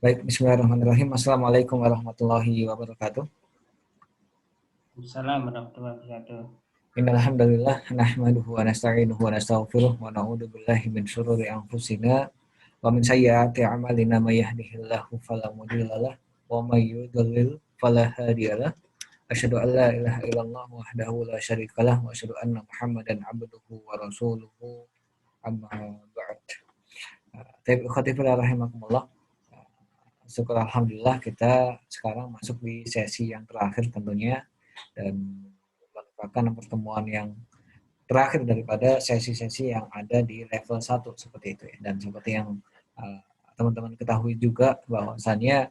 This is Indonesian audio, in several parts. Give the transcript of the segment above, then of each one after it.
Baik, bismillahirrahmanirrahim. Assalamualaikum warahmatullahi wabarakatuh. Assalamualaikum warahmatullahi wabarakatuh. Innal hamdalillah nahmaduhu wa nasta'inuhu wa nastaghfiruh wa na'udzu billahi min syururi anfusina wa min sayyiati a'malina may yahdihillahu fala mudhillalah wa may yudlil fala hadiyalah. Asyhadu an la ilaha illallah wahdahu la syarikalah wa asyhadu anna Muhammadan abduhu wa rasuluhu amma ba'd. Taib ikhwati fillah rahimakumullah. Syukur alhamdulillah kita sekarang masuk di sesi yang terakhir tentunya dan merupakan pertemuan yang terakhir daripada sesi-sesi yang ada di level 1 seperti itu ya. Dan seperti yang teman-teman ketahui juga bahwasannya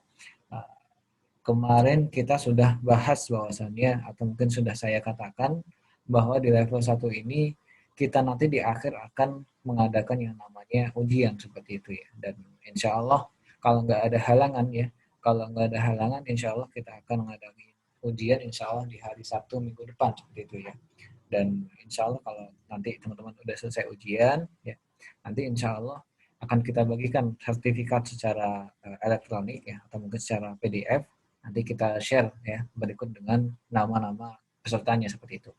kemarin kita sudah bahas bahwasannya atau mungkin sudah saya katakan bahwa di level 1 ini kita nanti di akhir akan mengadakan yang namanya ujian seperti itu ya. Dan insya Allah kalau nggak ada halangan ya, kalau nggak ada halangan insya Allah kita akan mengadakan ujian insya Allah di hari Sabtu minggu depan seperti itu ya. Dan insya Allah kalau nanti teman-teman udah selesai ujian ya, nanti insya Allah akan kita bagikan sertifikat secara elektronik ya atau mungkin secara PDF. Nanti kita share ya berikut dengan nama-nama pesertanya seperti itu.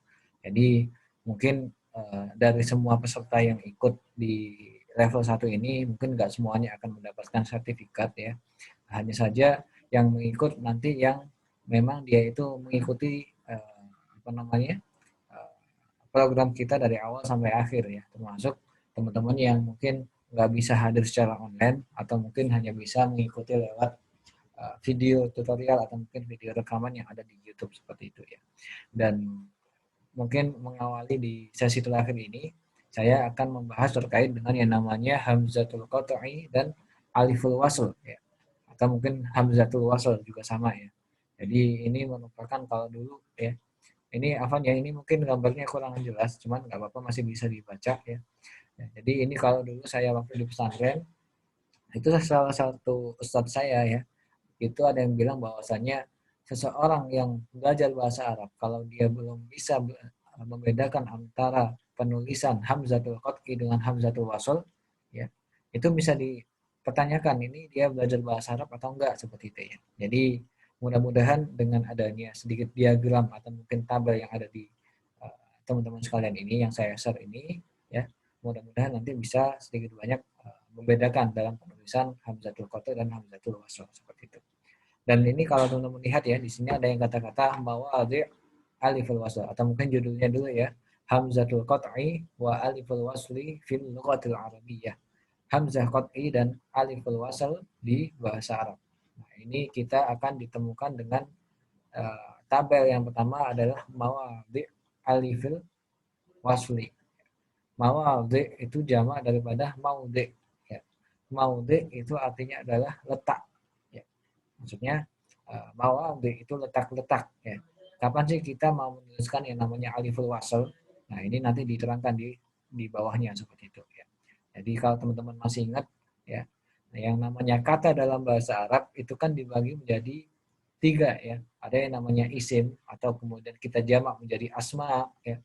Jadi mungkin dari semua peserta yang ikut di level 1 ini mungkin nggak semuanya akan mendapatkan sertifikat ya. Hanya saja yang mengikut nanti yang memang dia itu mengikuti apa namanya program kita dari awal sampai akhir ya, termasuk teman-teman yang mungkin nggak bisa hadir secara online atau mungkin hanya bisa mengikuti lewat video tutorial atau mungkin video rekaman yang ada di YouTube seperti itu ya. Dan mungkin mengawali di sesi terakhir ini, saya akan membahas terkait dengan yang namanya hamzatul qat'i dan aliful wasl ya. Atau mungkin hamzatul wasl juga sama ya. Jadi ini merupakan kalau dulu ya. Ini Afan ya, ini mungkin gambarnya kurang jelas, cuman nggak apa-apa masih bisa dibaca ya. Jadi ini kalau dulu saya waktu di pesantren, itu salah satu ustadz saya ya, itu ada yang bilang bahwasannya seseorang yang belajar bahasa Arab kalau dia belum bisa membedakan antara penulisan hamzatul qat'i dengan hamzatul wasl ya, itu bisa dipertanyakan ini dia belajar bahasa Arab atau enggak seperti itu ya. Jadi mudah-mudahan dengan adanya sedikit diagram atau mungkin tabel yang ada di teman-teman sekalian ini yang saya share ini ya, mudah-mudahan nanti bisa sedikit banyak membedakan dalam penulisan hamzatul qat'i dan hamzatul wasl seperti itu. Dan ini kalau teman-teman lihat ya, di sini ada yang kata-kata mawadhi' aliful wasl atau mungkin judulnya dulu ya, hamzatul qat'i wa aliful wasli fil lughatil arabiyyah. Hamzah qat'i dan aliful wasl di bahasa Arab. Nah, ini kita akan ditemukan dengan tabel yang pertama adalah mawadhi' alifil wasli. Mawadhi' itu jamak daripada maudhi'. Ya. Maudhi' itu artinya adalah letak. Ya. Maksudnya mawadhi' itu letak-letak. Ya. Kapan sih kita mau menuliskan yang namanya aliful wasl? Nah ini nanti diterangkan di bawahnya seperti itu. Ya. Jadi kalau teman-teman masih ingat, ya, yang namanya kata dalam bahasa Arab itu kan dibagi menjadi 3 ya. Ada yang namanya isim atau kemudian kita jamak menjadi asma ya.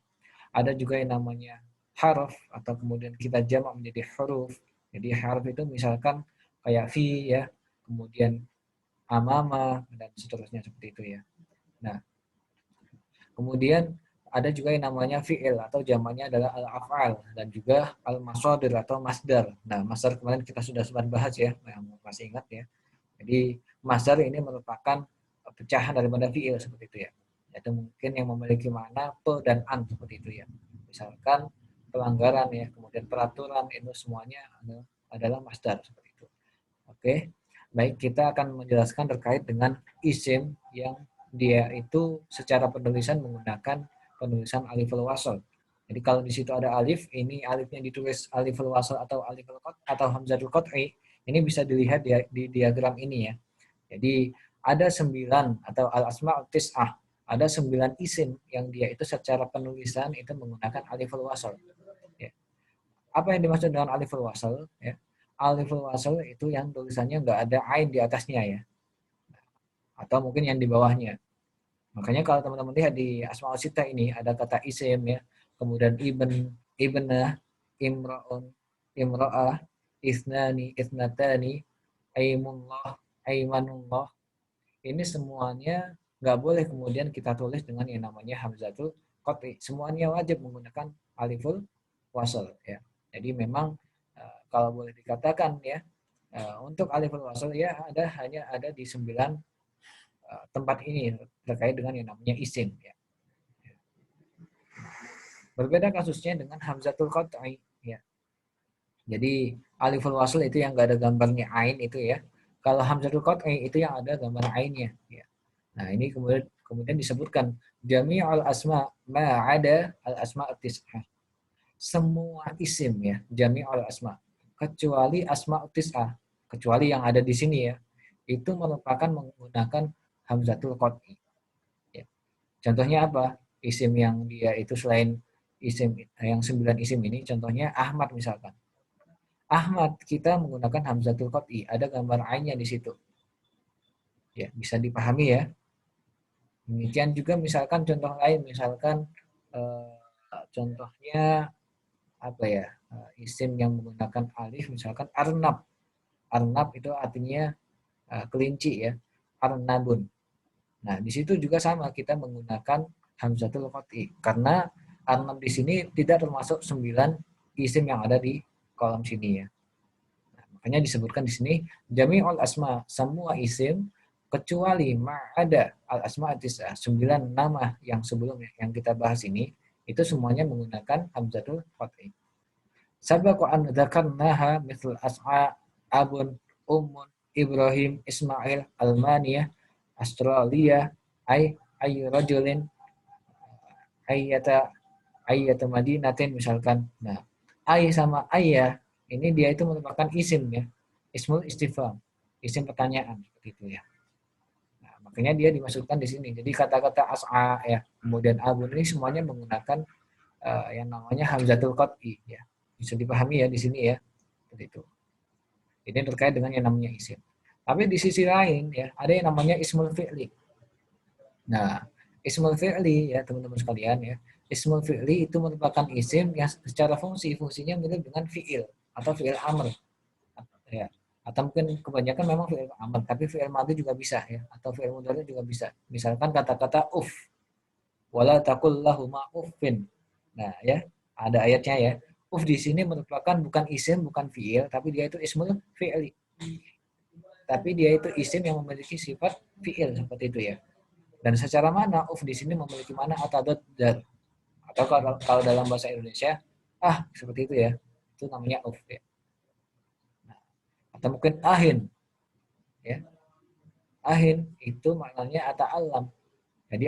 Ada juga yang namanya harf atau kemudian kita jamak menjadi huruf. Jadi harf itu misalkan kayak fi ya, kemudian amama dan seterusnya seperti itu ya. Nah, kemudian ada juga yang namanya fi'il atau jamaknya adalah al-af'al dan juga al-masadir atau masdar. Nah, masdar kemarin kita sudah sempat bahas ya, yang masih ingat ya. Jadi masdar ini merupakan pecahan daripada fi'il seperti itu ya. Yaitu mungkin yang memiliki makna pe dan an seperti itu ya. Misalkan pelanggaran ya, kemudian peraturan itu semuanya adalah masdar seperti itu. Oke. Baik, kita akan menjelaskan terkait dengan isim yang dia itu secara penulisan menggunakan penulisan aliful wasl. Jadi kalau di situ ada alif, ini alifnya ditulis aliful wasl atau aliful qat atau hamzatul qat'i, ini bisa dilihat di diagram ini ya. Jadi ada 9 atau al-asma'ut tis'ah, ada 9 isim yang dia itu secara penulisan itu menggunakan aliful wasl. Ya. Apa yang dimaksud dengan aliful wasl? Ya. Aliful wasl itu yang tulisannya nggak ada ain di atasnya ya, atau mungkin yang di bawahnya. Makanya kalau teman-teman lihat di Asmaul Sita ini ada kata isim ya, kemudian ibnah, imraun, imra'ah, isnani, isnatani, aimullah, aimanullah, ini semuanya nggak boleh kemudian kita tulis dengan yang namanya hamzatul qat'i. Semuanya wajib menggunakan aliful wasl ya. Jadi memang kalau boleh dikatakan ya, untuk aliful wasl ya hanya ada di 9 tempat ini terkait dengan yang namanya isim ya. Berbeda kasusnya dengan hamzatul qat'i ya. Jadi aliful wasl itu yang nggak ada gambarnya ain itu ya. Kalau hamzatul qat'i itu yang ada gambar ainnya ya. Nah, ini kemudian disebutkan jami'ul asma ma ada al asma tis'ah. Semua isim ya, jami'ul asma kecuali asma tis'ah, kecuali yang ada di sini ya. Itu merupakan menggunakan hamzatul qat'i. Ya. Contohnya apa? Isim yang dia itu selain isim yang 9 isim ini contohnya Ahmad misalkan. Ahmad kita menggunakan hamzatul qat'i, ada gambar ainnya di situ. Ya, bisa dipahami ya. Demikian juga misalkan contoh lain, misalkan eh, contohnya apa ya, isim yang menggunakan alif, misalkan Arnab. Arnab itu artinya kelinci ya, Arnabun. Nah di situ juga sama kita menggunakan hamzatul qat'i karena Arnab di sini tidak termasuk 9 isim yang ada di kolom sini ya. Nah, makanya disebutkan di sini jami'ul asma, semua isim kecuali ma'ada al-asma tis'ah, 9 nama yang sebelumnya yang kita bahas ini itu semuanya menggunakan hamzatul qat'i. Sabaqa an dzakarnaha misal as'a abun ummun Ibrahim Ismail Almaniyah Australia ay rajulin ayyata ayyata madinatin misalkan. Nah, ay sama ayah ini dia itu merupakan isim ya. Ismul istifham, isim pertanyaan seperti itu ya. Nah, makanya dia dimasukkan di sini. Jadi kata-kata as'a ya, kemudian abun ini semuanya menggunakan yang namanya hamzatul qat'i ya. Bisa dipahami ya di sini ya. Seperti itu. Ini terkait dengan yang namanya isim. Tapi di sisi lain ya, ada yang namanya ismul fi'li. Nah, ismul fi'li ya teman-teman sekalian ya. Ismul fi'li itu merupakan isim yang secara fungsinya mirip dengan fi'il atau fi'il amr. Ya. Atau mungkin kebanyakan memang fi'il amr, tapi fi'il madhi juga bisa ya, atau fi'il mudhari juga bisa. Misalkan kata-kata uf, wala taqul lahuma uffin. Nah, ya, ada ayatnya ya. Uf di sini merupakan bukan isim, bukan fi'il, tapi dia itu ismul fi'li. Tapi dia itu isim yang memiliki sifat fi'il seperti itu ya. Dan secara mana uf di sini memiliki mana atadad dar. Atau kalau dalam bahasa Indonesia seperti itu ya. Itu namanya uf ya. Nah, atau mungkin ahin ya. Ahin itu maknanya ata'allam. Jadi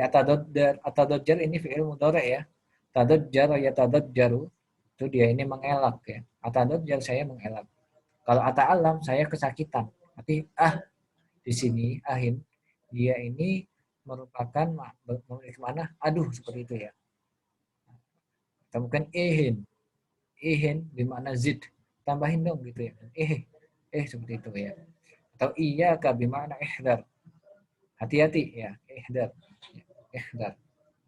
atadadjar ini fi'il mudhari ya. Tadadjar ya tadadjaru itu dia ini mengelak ya. Atadadjar saya mengelak. Kalau ata'allam saya kesakitan. Tapi di sini ahin dia ini merupakan memiliki mana? Aduh seperti itu ya. Atau mungkin ihin bermakna zid, tambahin dong gitu ya. Seperti itu ya. Atau iya ka bermakna ihdar, hati-hati ya, ihdar.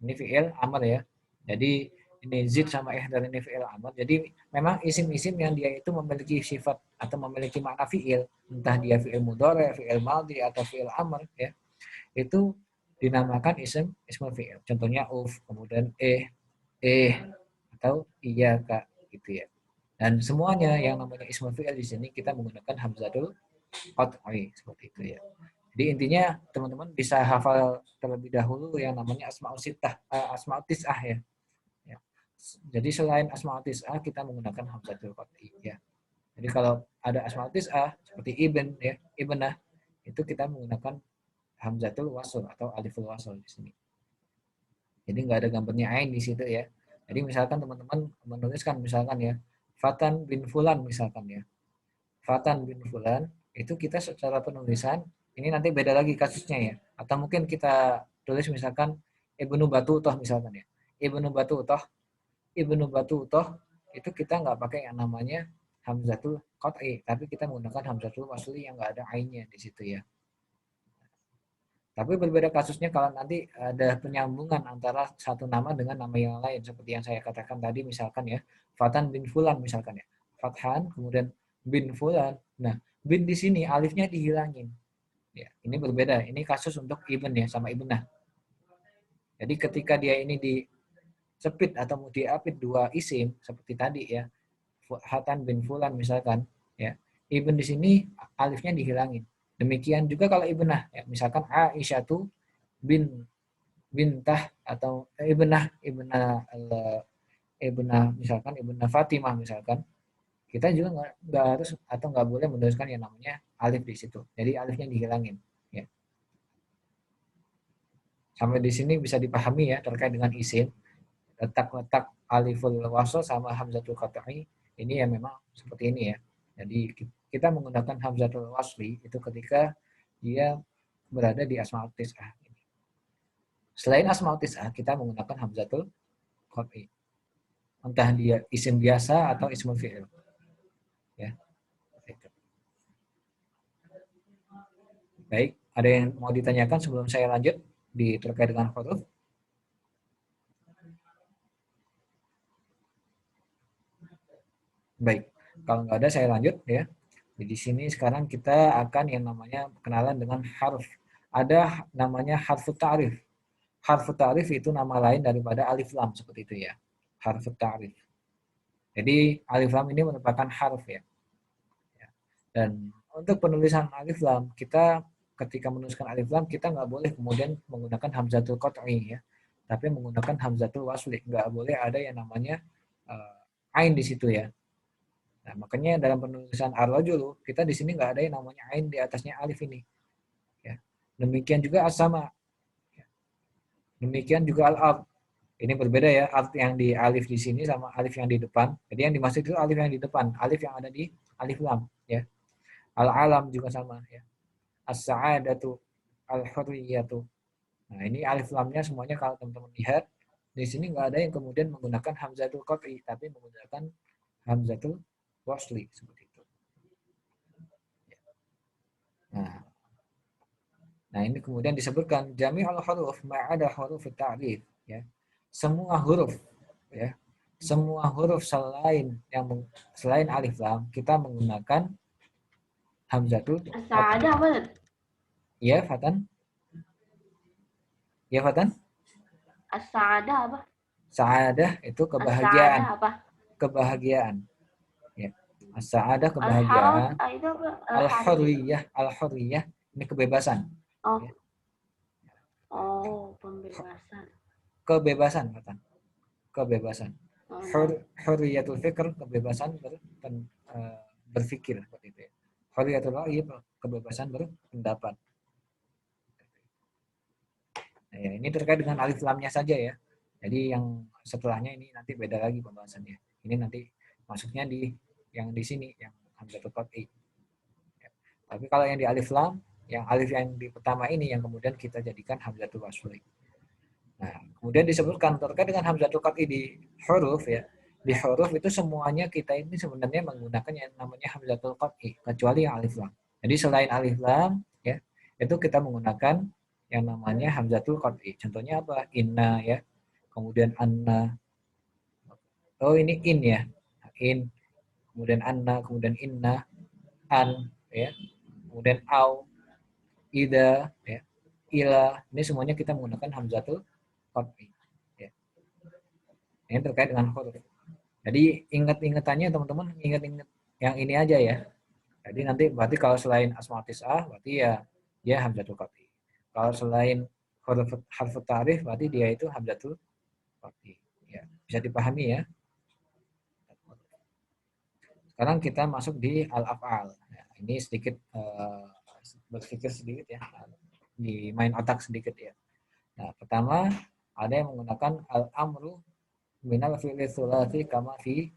Ini fi'il amr ya. Jadi ini zid sama ihdar ini fi'il amr. Jadi memang isim-isim yang dia itu memiliki sifat atau memiliki makna fi'il, entah dia fi'il mudhari, fi'il madhi atau fi'il amr ya. Itu dinamakan ismul fi'il. Contohnya uf, kemudian atau iya kak gitu ya. Dan semuanya yang namanya ismul fi'il di sini kita menggunakan hamzatul qat'i seperti itu ya. Jadi intinya teman-teman bisa hafal terlebih dahulu yang namanya asmaul sittah, asmaul tis'ah ya. Ya. Jadi selain asmaul tis'ah kita menggunakan hamzatul qat'i ya. Jadi kalau ada asmaul tis'ah seperti ibn ya, ibnah itu kita menggunakan hamzatul wasl atau aliful wasl di sini. Jadi nggak ada gambarnya ain di situ ya. Jadi misalkan teman-teman menuliskan misalkan ya, Fatan bin Fulan misalkan ya. Fatan bin Fulan itu kita secara penulisan ini nanti beda lagi kasusnya ya. Atau mungkin kita tulis misalkan Ibnu Battutoh misalkan ya. Ibnu Battutoh itu kita nggak pakai yang namanya hamzatul qat'i, tapi kita menggunakan hamzatul wasli yang nggak ada ainnya di situ ya. Tapi berbeda kasusnya kalau nanti ada penyambungan antara satu nama dengan nama yang lain. Seperti yang saya katakan tadi misalkan ya. Fatan bin Fulan misalkan ya. Fathan kemudian bin Fulan. Nah bin di sini alifnya dihilangin. Ya, ini berbeda. Ini kasus untuk ibn ya sama ibnah. Jadi ketika dia ini disepit atau diapit dua isim seperti tadi ya, Hatan bin Fulan misalkan, ya, ibn di sini alifnya dihilangin. Demikian juga kalau ibnah, ya, misalkan Aisyatu bin bintah atau ibnah ibnah ibnah misalkan ibnah Fatimah misalkan, kita juga nggak harus atau nggak boleh menuliskan yang namanya alif di situ. Jadi alifnya dihilangin. Ya. Sampai di sini bisa dipahami ya terkait dengan isim, letak-letak aliful wasl sama hamzatul qat'i ini ya memang seperti ini ya. Jadi kita menggunakan hamzatul wasli itu ketika dia berada di asmaul tis'ah. Selain asmaul tis'ah kita menggunakan hamzatul qat'i. Entah dia isim biasa atau ismul fi'il. Ya. Baik, ada yang mau ditanyakan sebelum saya lanjut terkait dengan huruf? Baik, kalau nggak ada saya lanjut ya. Di sini sekarang kita akan yang namanya kenalan dengan harf. Ada namanya harfut ta'rif. Harfut ta'rif itu nama lain daripada alif lam seperti itu ya. Harfut ta'rif. Jadi alif lam ini merupakan harf ya. Dan untuk penulisan alif lam kita ketika menuliskan alif lam kita nggak boleh kemudian menggunakan hamzatul qat'i ya. Tapi menggunakan hamzatul wasli. Nggak boleh ada yang namanya ain di situ ya. Nah, makanya dalam penulisan ar-rajulu, kita di sini nggak ada yang namanya ain di atasnya alif ini. Ya. Demikian juga as-sama. Ya. Demikian juga al-ard. Ini berbeda ya, art yang di alif di sini sama alif yang di depan. Jadi yang dimaksud itu alif yang di depan, alif yang ada di alif lam. Ya. Al-alam juga sama. Ya. As-sa'adatu, al-hurriyatu. Nah, ini alif lamnya semuanya kalau teman-teman lihat, di sini nggak ada yang kemudian menggunakan hamzatul qat'i, tapi menggunakan hamzatul wasli seperti itu. Nah, nah ini kemudian disebutkan jami'ul huruf ma'ada huruf ta'rif ya. Semua huruf ya. Semua huruf selain alif lam kita menggunakan hamzatul As-sa'adah apa? ya Fatan? Ya Fatan? As-sa'adah apa? Sa'adah itu kebahagiaan. As-sa'adah apa? Kebahagiaan. Ya. As-sa'adah Al-haraf kebahagiaan. itu apa? Al-harif itu. Al-hurriyah ini kebebasan. Oh, Ya. oh, pembebasan. Kebebasan Fatan. Kebebasan. Oh, no. Hurriyatul fikr kebebasan berpikir seperti itu ya. Hurriyatul ra'yi kebebasan berpendapat. Nah, ya, ini terkait dengan alif lamnya saja ya. Jadi yang setelahnya ini nanti beda lagi pembahasannya. Ini nanti masuknya di yang di sini yang hamzatul qat'i. Ya. Tapi kalau yang di alif lam, yang alif yang di pertama ini yang kemudian kita jadikan hamzatul wasli. Nah, kemudian disebutkan terkait dengan hamzatul qat'i di huruf ya. Di huruf itu semuanya kita ini sebenarnya menggunakan yang namanya hamzatul qat'i kecuali yang alif lam. Jadi selain alif lam ya, itu kita menggunakan yang namanya hamzatul qat'i. Contohnya apa? Inna ya. Kemudian anna. Oh, ini in ya. In. Kemudian anna, kemudian inna, an ya. Kemudian au, ida ya. Ila. Ini semuanya kita menggunakan hamzatul qat'i. Ya. Ini terkait dengan huruf. Jadi ingat-ingatannya teman-teman ingat-ingat yang ini aja ya. Jadi nanti berarti kalau selain asmaul tis'ah berarti ya dia hamzatul qat'i. Kalau selain huruf harfu ta'rif berarti dia itu hamzatul qat'i. Ya, bisa dipahami ya. Sekarang kita masuk di al-af'al. Ya, ini sedikit berpikir sedikit ya. Di main otak sedikit ya. Nah, pertama ada yang menggunakan al-amru minal fi'li tsulats kama fi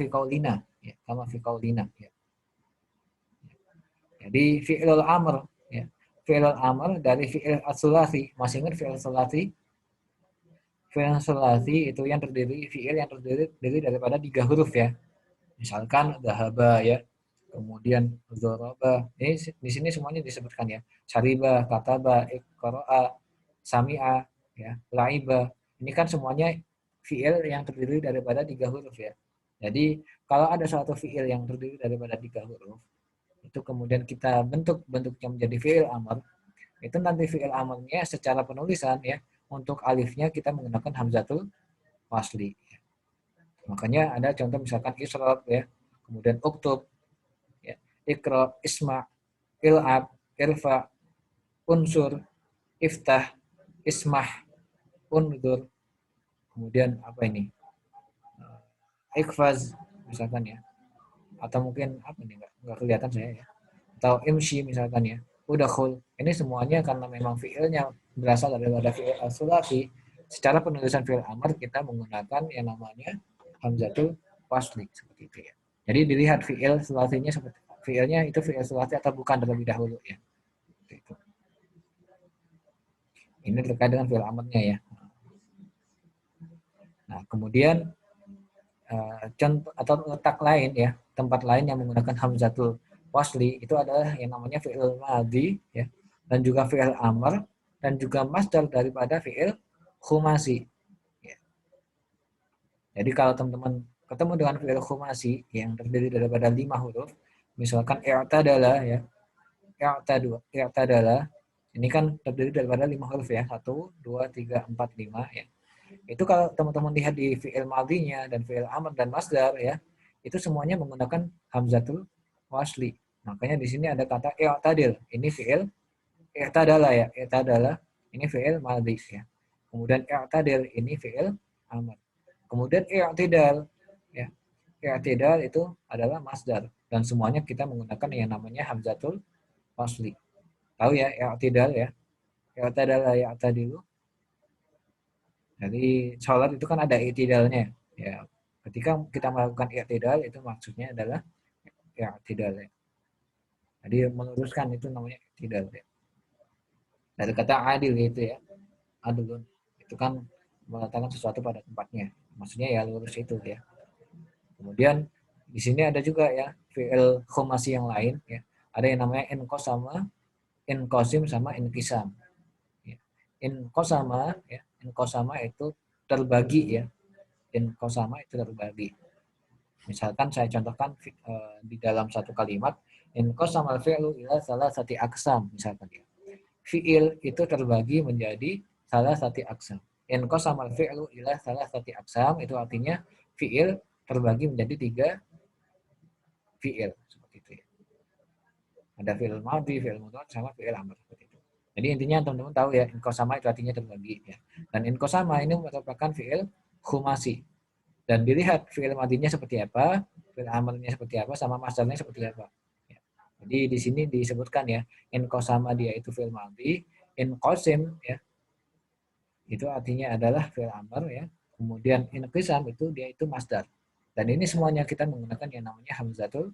qaulina ya, kama fi qaulina ya. Jadi fi'lul amr ya. Fi'lul amr dari fi'il as-sulasi. Masih ingat fi'il sulasi? Fi'il sulasi itu yang fi'il yang terdiri daripada 3 huruf ya. Misalkan dhahaba ya. Kemudian dzaraba. Ini di sini semuanya disebutkan ya. Syariba, kataba, iqra'a, sami'a ya, laiba. Ini kan semuanya fi'il yang terdiri daripada 3 huruf ya. Jadi kalau ada suatu fi'il yang terdiri daripada 3 huruf, itu kemudian kita bentuknya menjadi fi'il amr, itu nanti fi'il amrnya secara penulisan ya, untuk alifnya kita menggunakan hamzatul wasli. Makanya ada contoh misalkan israb ya, kemudian uktub, ya, ikra, isma, il'ab, irfa, unsur, iftah, ismah, undur, kemudian apa ini? Ikfaz misalkan ya. Atau mungkin apa nih, nggak kelihatan saya ya. Atau imshi misalkan ya. Udkhul. Ini semuanya karena memang fiilnya berasal daripada fiil sulasi. Secara penulisan fiil amr kita menggunakan yang namanya hamzatul wasli seperti itu ya. Jadi dilihat fiil sulasinya seperti fiilnya itu fiil sulasi atau bukan terlebih dahulu ya. Seperti itu. Ini terkait dengan fiil amrnya ya. Nah, kemudian contoh atau letak lain ya, tempat lain yang menggunakan hamzatul wasli itu adalah yang namanya fi'il madhi ya, dan juga fi'il amr dan juga masdar daripada fi'il khumasi ya. Jadi kalau teman-teman ketemu dengan fi'il khumasi yang terdiri daripada 5 huruf, misalkan i'tadala ya, i'tadala ini kan terdiri daripada 5 huruf ya, 1 2 3 4 5 ya. Itu kalau teman-teman lihat di fi'il madhinya dan fi'il amr dan masdar ya, itu semuanya menggunakan hamzatul wasli. Makanya di sini ada kata i'tadil. Ini fi'il i'tadala ya, i'tadala ini fi'il madhi ya. Kemudian i'tadil ini fi'il amr. Kemudian i'tidal ya. I'tidal itu adalah masdar dan semuanya kita menggunakan yang namanya hamzatul wasli. Tahu ya i'tidal ya. I'tadala i'tadilu. Jadi sholat itu kan ada i'tidalnya. Ya, ketika kita melakukan i'tidal itu maksudnya adalah i'tidal ya. Jadi meluruskan itu namanya i'tidal ya. Dari kata adil itu ya, adilun itu kan meletakkan sesuatu pada tempatnya. Maksudnya ya lurus itu ya. Kemudian di sini ada juga ya fi'il khumasi yang lain ya. Ada yang namanya inqasama, inqasim sama inqisam. Ya. Inqasama ya, inqasama itu terbagi ya. Inqasama itu terbagi. Misalkan saya contohkan di dalam satu kalimat, inqasamal fi'lu ila salasati aqsam misalkan ya. Fi'il itu terbagi menjadi salah satu aqsam. Inqasamal fi'lu ila salasati aqsam itu artinya fi'il terbagi menjadi 3 fi'il seperti itu ya. Ada fi'il madhi, fi'il mudhari sama fi'il amr seperti itu. Jadi intinya teman-teman tahu ya, inqasama itu artinya terbagi ya. Dan inqasama ini merupakan fi'il khumasi. Dan dilihat fi'il madhinya seperti apa, fi'il amrnya seperti apa, sama masdarnya seperti apa. Ya. Jadi di sini disebutkan ya, inqasama dia itu fi'il madhi, inqasim ya, itu artinya adalah fi'il amr ya. Kemudian inqisam itu dia itu masdar. Dan ini semuanya kita menggunakan yang namanya hamzatul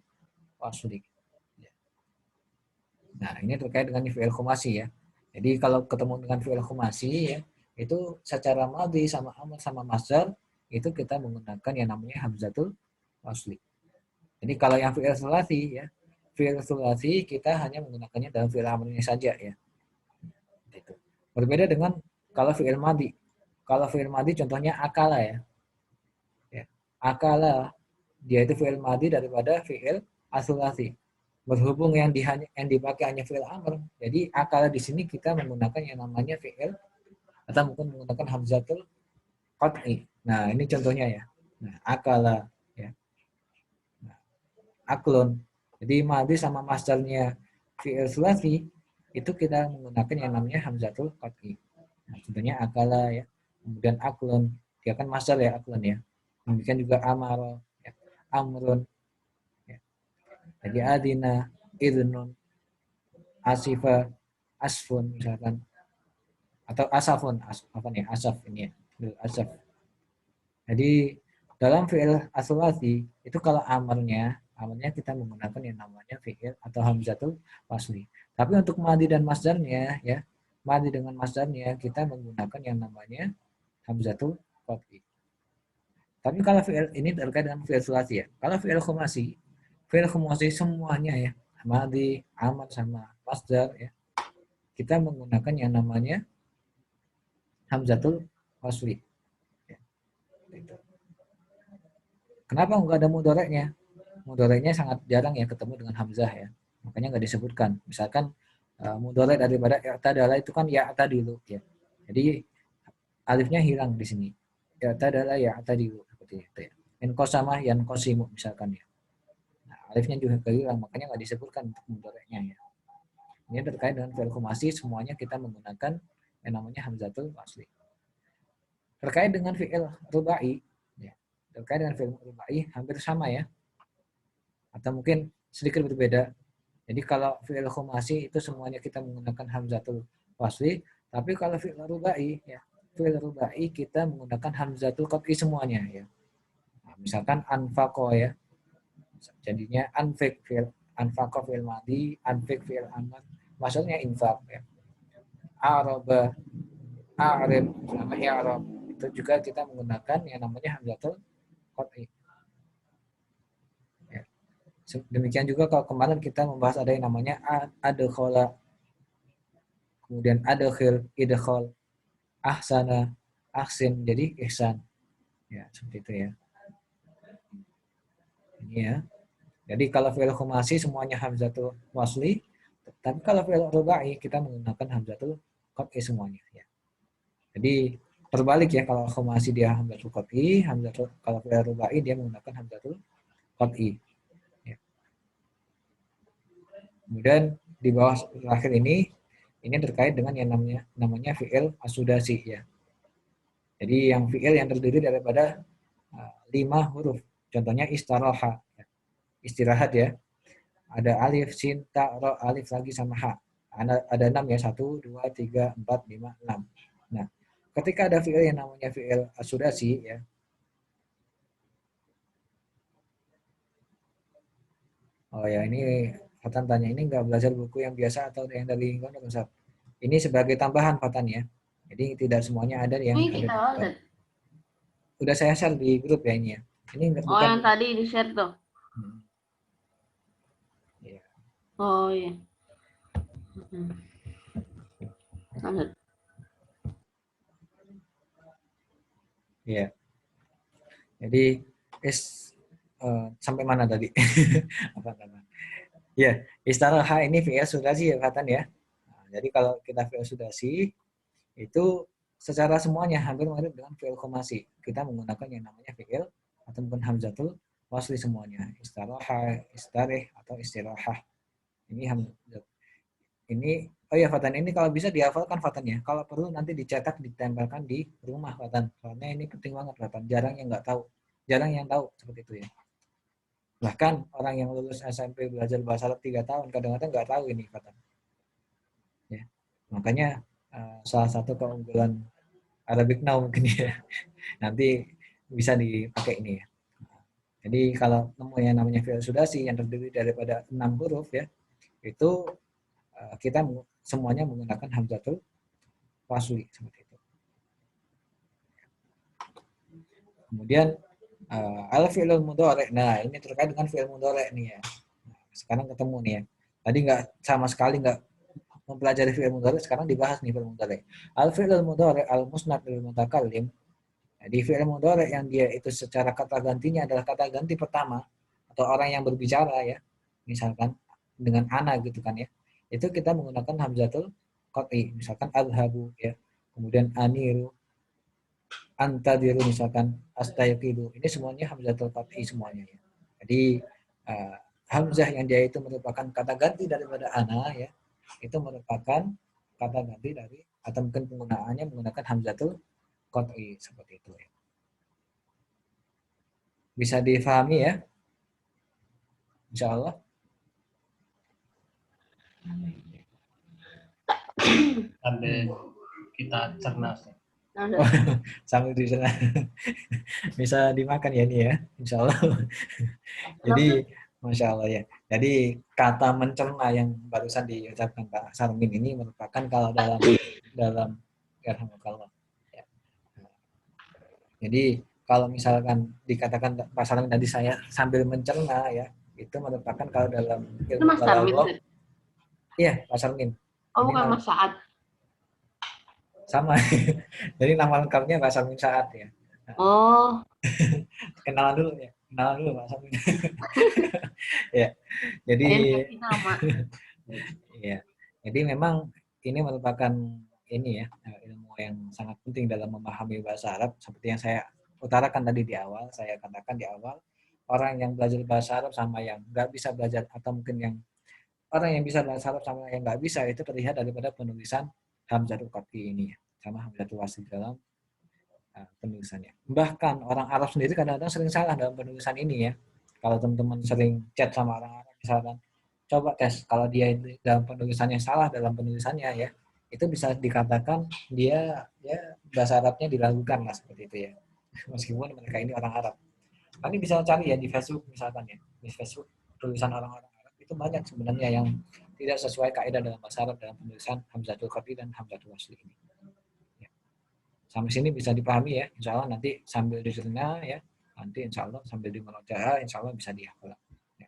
wasli. Nah, ini terkait dengan fi'il khumasi ya. Jadi kalau ketemu dengan fi'il khumasi ya, itu secara madhi sama amr sama masdar itu kita menggunakan yang namanya hamzatul wasli. Jadi kalau yang fi'il sulasi ya, fi'il sulasi kita hanya menggunakannya dalam fi'il amrnya saja ya. Gitu. Berbeda dengan kalau fi'il madhi. Kalau fi'il madhi contohnya akala ya. Akala dia itu fi'il madhi daripada fi'il asulasi. Berhubung yang dipakai hanya fi'il amr, jadi akala di sini kita menggunakan yang namanya fi'il atau mungkin menggunakan hamzatul qat'i. Nah, ini contohnya ya. Nah, akala ya. Nah, aklun. Jadi madhi sama masdarnya fi'il sulasi itu kita menggunakan yang namanya hamzatul qat'i. Nah, contohnya akala ya. Kemudian aklun, dia kan masdar ya aklun ya. Demikian juga amaro ya. Amrun. Jadi adina, idnun, asifa, asfun misalkan, atau asafun, apa nih asaf ini ya, asaf. Jadi dalam fi'il asulasi itu kalau amarnya kita menggunakan yang namanya fi'il atau hamzatul wasli. Tapi untuk madhi dan masdarnya ya, madhi dengan masdarnya kita menggunakan yang namanya hamzatul qat'i. Tapi kalau fi'il ini terkait dengan fi'il sulasi ya. Kalau fi'il khumasi semuanya ya, madhi, amar sama masdar ya. Kita menggunakan yang namanya hamzatul wasli. Ya. Kenapa enggak ada mudoreknya? Mudoreknya sangat jarang ya ketemu dengan hamzah ya. makanya nggak disebutkan. Misalkan mudhari daripada i'tadala itu kan ya'tadilu ya. Jadi alifnya hilang di sini. I'tadala ya'tadilu seperti itu ya. Inqasama yanqasimu misalkan ya. Nah, alifnya juga hilang, makanya nggak disebutkan untuk mudhari'nya ya. Ini terkait dengan fi'il khumasi, semuanya kita menggunakan yang namanya hamzatul wasli. Terkait dengan fi'il rubai, ya. Terkait dengan fi'il rubai hampir sama ya. Atau mungkin sedikit berbeda. Jadi kalau fi'il khumasi itu semuanya kita menggunakan hamzatul wasli, tapi kalau fi'il rubai ya, fi'il rubai kita menggunakan hamzatul qat'i semuanya ya. Nah, misalkan anfaqo ya. Jadinya anfik fi'il anfaqo fi'il madi, anfik fi'il amr. Maksudnya infak ya. Araba, a'rib sama i'rab. Itu juga kita menggunakan yang namanya hamzatul qat'i. Ya. Demikian juga kalau kemarin kita membahas ada yang namanya adkhala, kemudian adkhil, idkhal, ahsana, ahsin, jadi ihsan. Ya, seperti itu ya. Ini ya. Jadi kalau fi'il khumasi semuanya hamzatul wasli, tapi kalau fi'il rubai kita menggunakan hamzatul qat'i semuanya ya. Jadi terbalik ya, kalau khumasi dia hamzatul qat'i, kalau fi'il rubai dia menggunakan hamzatul qat'i. Ya. Kemudian di bawah terakhir ini terkait dengan yang namanya fi'il asudasi ya. Jadi yang fi'il yang terdiri daripada 5 huruf. Contohnya istaraha, istirahat ya. Ada alif, sin, ta, ro, alif lagi sama ha. Ada 6 ya, 1, 2, 3, 4, 5, 6. Nah, ketika ada fi'il yang namanya fi'il asudasi ya. Oh ya, ini Fatan tanya, ini nggak belajar buku yang biasa atau yang dari Pondok Ustaz? Ini sebagai tambahan Fatan ya. Jadi tidak semuanya ada yang Ini ada kita di kitab. Udah saya share di grup ya ini ya. Ini Oh, bukan. yang tadi di-share tuh. Ya. Oh iya. Lanjut. Iya. Jadi sampai mana tadi? Apa? Ya, istaraha ini fi'il sudasi ya Fatan ya. Nah, jadi kalau kita fi'il sudasi itu secara semuanya hampir mirip dengan fi'il khumasi. Kita menggunakan yang namanya fi'il atau mungkin hamzatul wasli semuanya. Istaraha, istarih atau istirahah. Ini oh ya Fatan, ini kalau bisa dihafalkan Fatan ya. Kalau perlu nanti dicetak, ditempelkan di rumah Fatan. Soalnya ini penting banget Fatan. Jarang yang tahu seperti itu ya. Bahkan orang yang lulus SMP belajar bahasa Arab 3 tahun kadang-kadang nggak tahu ini Fatan. Ya. Makanya salah satu keunggulan Arabic Now mungkin ya. Nanti bisa dipakai ini ya. Jadi kalau nemu yang namanya fi'il sudasi yang terdiri daripada 6 huruf ya, itu kita semuanya menggunakan hamzatul wasli seperti itu. Kemudian al fi'lul mudhari'. Nah, ini terkait dengan fi'il mudhari' nih ya. Nah, sekarang ketemu nih ya. Tadi nggak sama sekali nggak mempelajari fi'il mudhari', sekarang dibahas nih fi'il mudhari'. Al fi'lul mudhari' al musnad lil mutakallim. Di fi'il mudhari' yang dia itu secara kata gantinya adalah kata ganti pertama atau orang yang berbicara ya. Misalkan dengan ana gitu kan ya. Itu kita menggunakan hamzatul qat'i. Misalkan adhabu ya. Kemudian aniru, antadiru misalkan astayqidu. Ini semuanya hamzatul qat'i semuanya ya. Jadi hamzah yang dia itu merupakan kata ganti daripada ana ya. Itu merupakan kata ganti dari atau mungkin penggunaannya menggunakan hamzatul qat'i seperti itu ya. Bisa difahami ya? Insya Allah. Sambil kita cerna. Sambil di sana bisa dimakan ya ini ya, insya Allah. Jadi masya Allah ya. Jadi kata mencerna yang barusan diucapkan Pak Sarmin ini merupakan kalau dalam ya. Jadi kalau misalkan dikatakan Pak Sarmin tadi saya sambil mencerna ya, itu merupakan kalau dalam ilmu balaghah. Iya, Pak Sarmin. Oh, bukan Mas Saad. Sama. Jadi nama lengkapnya Pak Sarmin Saad ya. Oh. Kenalan dulu ya. Kenalan dulu Pak Samin. Ya, jadi Identifikasi nama. ya, jadi memang ini merupakan ini ya ilmu yang sangat penting dalam memahami bahasa Arab seperti yang saya utarakan tadi di awal, saya katakan di awal, orang yang belajar bahasa Arab sama yang nggak bisa belajar atau mungkin yang orang yang bisa bahasa Arab sama yang nggak bisa itu terlihat daripada penulisan Hamzatul Qat'i ini ya, sama Hamzatul Wasli dalam penulisannya. Bahkan orang Arab sendiri kadang-kadang sering salah dalam penulisan ini ya. Kalau teman-teman sering chat sama orang Arab misalkan, coba tes kalau dia dalam penulisannya salah dalam penulisannya ya, itu bisa dikatakan dia ya bahasa Arabnya diragukan lah seperti itu ya. Meskipun mereka ini orang Arab. Kami bisa cari ya di Facebook misalkan ya, di Facebook tulisan orang-orang Arab itu banyak sebenarnya yang tidak sesuai kaidah dalam bahasa Arab dalam penulisan Hamzatul Qat'i dan Hamzatul Wasli ini. Sampai sini bisa dipahami ya, insya Allah nanti sambil dicerna ya, nanti insya Allah sambil dimurojaah, insya Allah bisa dihafal. Ya.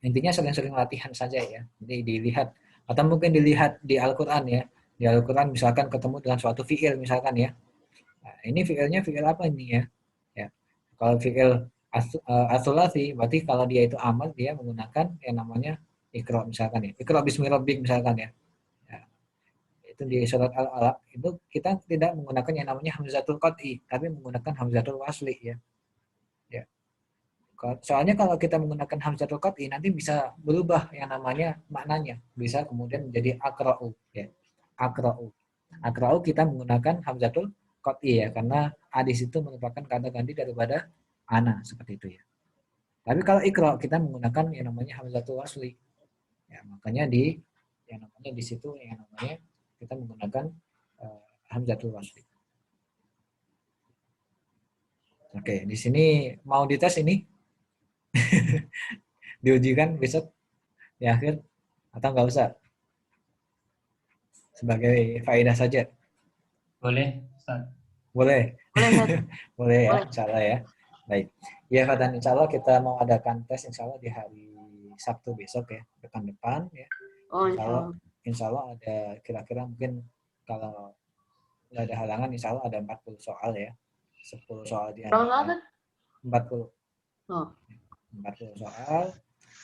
Intinya sering-sering latihan saja ya, jadi dilihat atau mungkin dilihat di Al-Quran ya, di Al-Quran misalkan ketemu dengan suatu fiil misalkan ya, nah, ini fiilnya fiil apa ini ya? Ya, kalau fiil asulasi, berarti kalau dia itu amal dia menggunakan yang namanya ikra misalkan ya, ikra bismi rabbik misalkan ya. Itu di surat Al-Alaq itu kita tidak menggunakan yang namanya hamzatul qat'i tapi menggunakan hamzatul wasli ya. Ya. Soalnya kalau kita menggunakan hamzatul qat'i nanti bisa berubah yang namanya maknanya, bisa kemudian menjadi aqra'u ya. Aqra'u. Aqra'u kita menggunakan hamzatul qat'i ya karena hadis itu merupakan kata ganti daripada ana seperti itu ya. Tapi kalau ikra kita menggunakan yang namanya hamzatul wasli. Ya, makanya di yang namanya di situ yang namanya kita menggunakan hamzatul wasli. Oke, di sini mau dites ini diujikan besok di akhir atau nggak usah? Sebagai faedah saja. Boleh, Ustaz. Boleh. Boleh, Ustaz. Boleh ya, Boleh. insya Allah ya. Baik. Ya, dan insya Allah kita mau adakan tes insya Allah di hari Sabtu besok ya, pekan depan ya. Oh, insya Allah. Insya Allah ada kira-kira mungkin kalau nggak ada halangan insya Allah ada 40 soal ya. 10 soal di Berapa antara Ustaz? 40. Oh. 40 soal,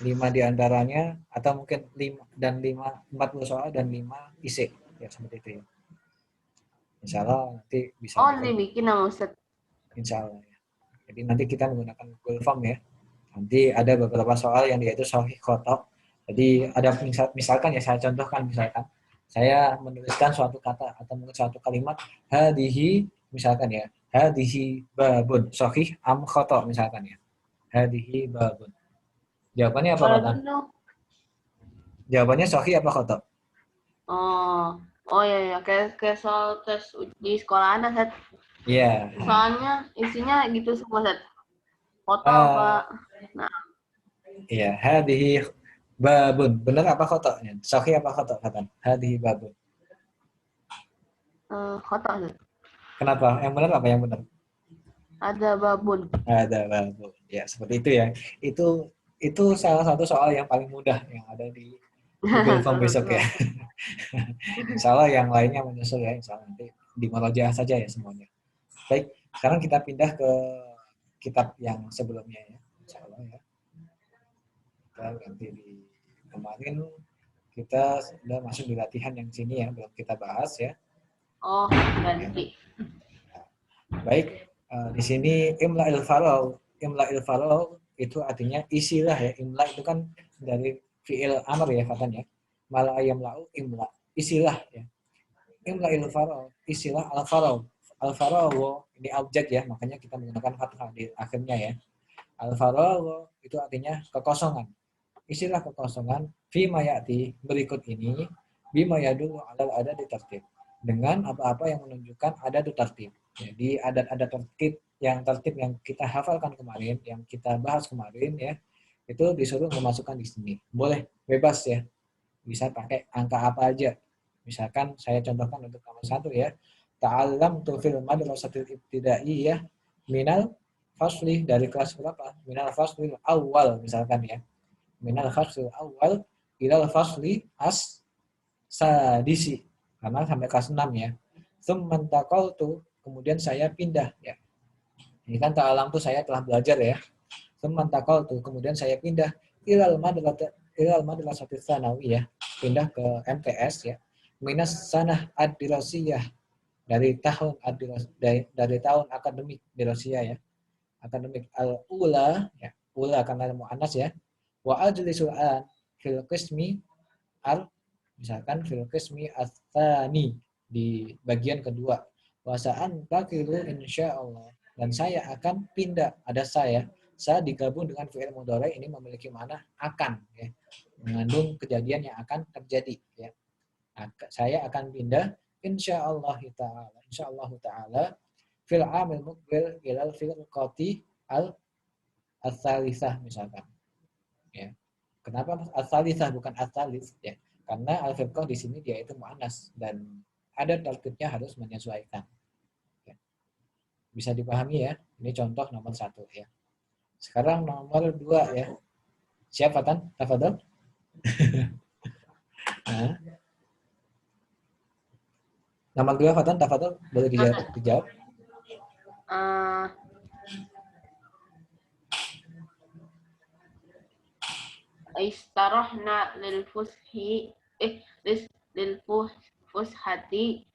5 di antaranya atau mungkin 40 soal dan 5 isi ya seperti itu ya. Insya Allah nanti bisa. Oh, dibikin sama Ustaz. Insya Allah ya. Jadi nanti kita menggunakan Google Form ya. Nanti ada beberapa soal yang dia itu sahih khotok. Jadi ada misalkan ya saya contohkan misalkan saya menuliskan suatu kata atau mungkin suatu kalimat hadihi misalkan ya hadihi babun sahih am khotok misalkan ya hadihi babun. Jawabannya apa Kalau Fatan? gitu. Jawabannya sahih apa khotok? Oh. Oh iya, kayak soal tes di sekolah anak, Ustaz. Iya. Soalnya isinya gitu semua, Ustaz. Foto apa? Nah, Iya, hadihi babun. Benar apa khotoknya? Sahih apa khotok Fatan? Hadihi babun. foto, Ustaz. Kenapa? Yang benar apa yang benar? Ada babun. Ada babun. Ya, seperti itu ya. Itu salah satu soal yang paling mudah yang ada di Google Form besok ya. Insya Allah yang lainnya menyusul ya. Insya Allah nanti di murojaah saja ya semuanya. Baik, sekarang kita pindah ke kitab yang sebelumnya ya. Insya Allah ya. Kita ganti di kemarin kita sudah masuk di latihan yang sini ya, belum kita bahas ya. Oh, ganti. Baik, di sini imla'il faragh. Imla'il faragh itu artinya isilah ya. Imla itu kan dari fi'il amr ya katanya. Mala yamla'u imla. Isilah ya. Imla'il faragh, isilah al-faragh. Al-faragh ini objek ya, makanya kita menggunakan fathah di akhirnya ya. Al-faragh itu artinya kekosongan. Isilah kekosongan fi mayati berikut ini bima yadullu alal adad tertib. Dengan apa-apa yang menunjukkan adad tertib. Jadi adat-adat tertib yang kita hafalkan kemarin, yang kita bahas kemarin ya, itu disuruh memasukkan di sini. Boleh bebas ya. Bisa pakai angka apa aja. Misalkan saya contohkan untuk nomor 1 ya. Ta'allam tu fil madrasatil ibtidaiyah minal fasli dari kelas berapa? Minal fasli awal misalkan ya. Minal fasli awal ilal fasli sadisi. Karena sampai kelas 6 ya. Tsumman taqaltu kemudian saya pindah ya. Ini kan ta'alam tuh saya telah belajar ya. Semantakal tuh kemudian saya pindah ilal madrasati tsanawiyah, pindah ke MTS ya. Minas sanah ad-dirasiyah, dari tahun akademik dirasiyah ya. Akademik al-ula ya. Ula karena muannas ya. Wa ajlisul an fil qismi al misalkan fil qismi ats-tsani di bagian kedua. Wasaan takilu insyaallah, dan saya akan pindah, ada saya digabung dengan fi'il mudhari ini memiliki makna akan ya, mengandung kejadian yang akan terjadi ya. Saya akan pindah insyaallah taala fil amil muqbil ilal firqati al ats-tsalisah misalkan ya. Kenapa ats-tsalisah bukan ats-tsalis ya? Karena al-firqah di sini dia itu muannas dan ada tertibnya harus menyesuaikan. Ya. Bisa dipahami ya? Ini contoh nomor 1 ya. Sekarang nomor 2 ya. Siapa Tan? Tafadhol. Nah. Nomor 2 Fatan, tafadhol, boleh dijawab. Istarahna lil fushati.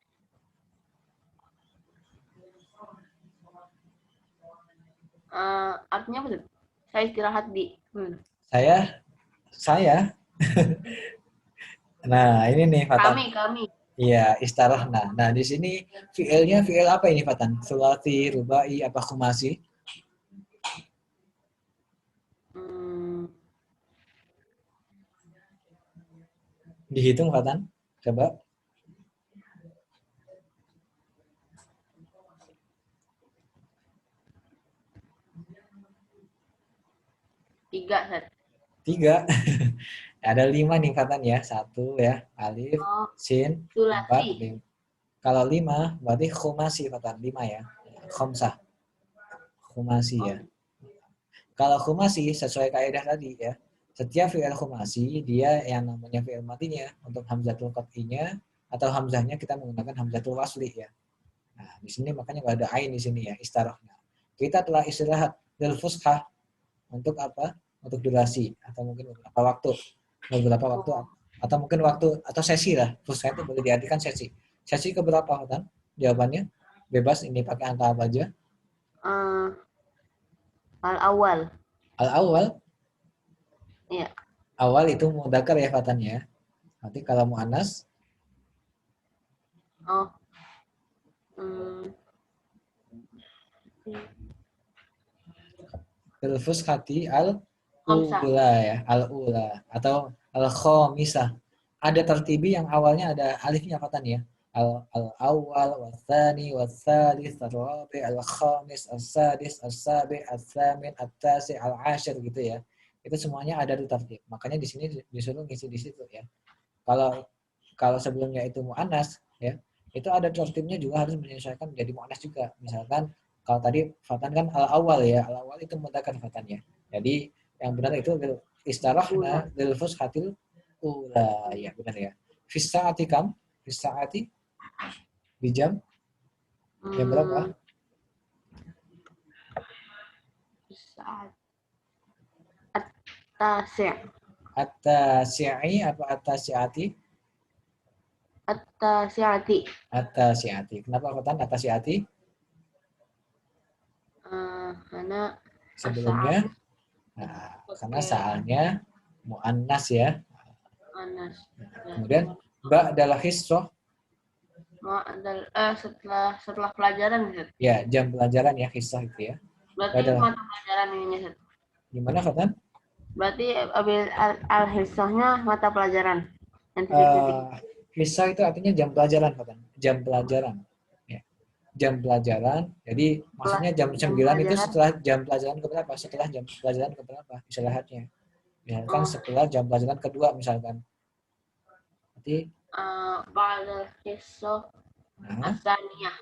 Artinya apa tuh? Saya istirahat di Saya. Nah, ini nih Fatan. Kami. Iya, istarahna. Nah, di sini fi'ilnya fi'il apa ini Fatan? Sulasi, rubai, apa khumasi? Dihitung Fatan. Coba. Tiga. Ada 5 nih Fatan ya. 1 ya, alif, sin, 4, 5. Kalau 5 berarti khumasi Fatan, 5 ya. Khomsah. Khumasi ya. Kalau khumasi sesuai kaidah tadi ya. Setiap fi'il khumasi dia yang namanya fi'il matinya untuk hamzatul qat'inya atau hamzahnya kita menggunakan hamzatul wasli ya. Nah, di sini makanya nggak ada ain di sini ya, istarahna. Kita telah istirahat lil fushah untuk apa? Untuk durasi atau mungkin beberapa waktu atau mungkin waktu atau sesi lah. Fushah itu boleh diartikan sesi. Sesi keberapa Tan? Jawabannya bebas, ini pakai angka apa aja? Al-awal. Al-awal? Iya. Awal itu mudzakkar ya Fatan ya. Nanti kalau muannas? Al-fushati al-ula ya, al-ula atau al-khamisah. Ada tertibi yang awalnya ada alifnya Fatan ya. Al-awwal, wal-thani, wal-thalits, al-rabi', al-khamis, al-sadis, al-sabi', al-thamin, al-tasi', al-ashir gitu ya. Itu semuanya ada di tertib. Makanya di sini disuruh ngisi di situ ya. Kalau sebelumnya itu muannas ya, itu ada tertibnya juga harus menyesuaikan menjadi muannas juga. Misalkan kalau tadi Fatan kan al-awwal ya, al-awwal itu mudzakkar Fatan ya. Jadi yang benar itu istarahna lil fushatil ula ya, benar ya. Fi sa'ati kam? Fi sa'ati di jam berapa? Saat at-tasi'. At-tasi'i apa at-tasi'ati? At-tasi'ati. At-tasi'ati. Kenapa Fatan at-tasi'ati? Karena sebelumnya karena sa'alnya muannas ya. Muannas. Kemudian ba'dal hissah setelah pelajaran gitu. Ya, jam pelajaran ya hissah itu ya. Berarti mata pelajaran ininya. Gimana Fatan? Berarti al-hissahnya mata pelajaran. Hissah itu artinya jam pelajaran Fatan. Jam pelajaran. Ya. Jam pelajaran. Jadi maksudnya jam 9 itu setelah jam pelajaran keberapa? Setelah jam pelajaran keberapa? Istirahatnya. Misalkan setelah jam pelajaran kedua misalkan. Berarti ba'dal hissah as-saniyah.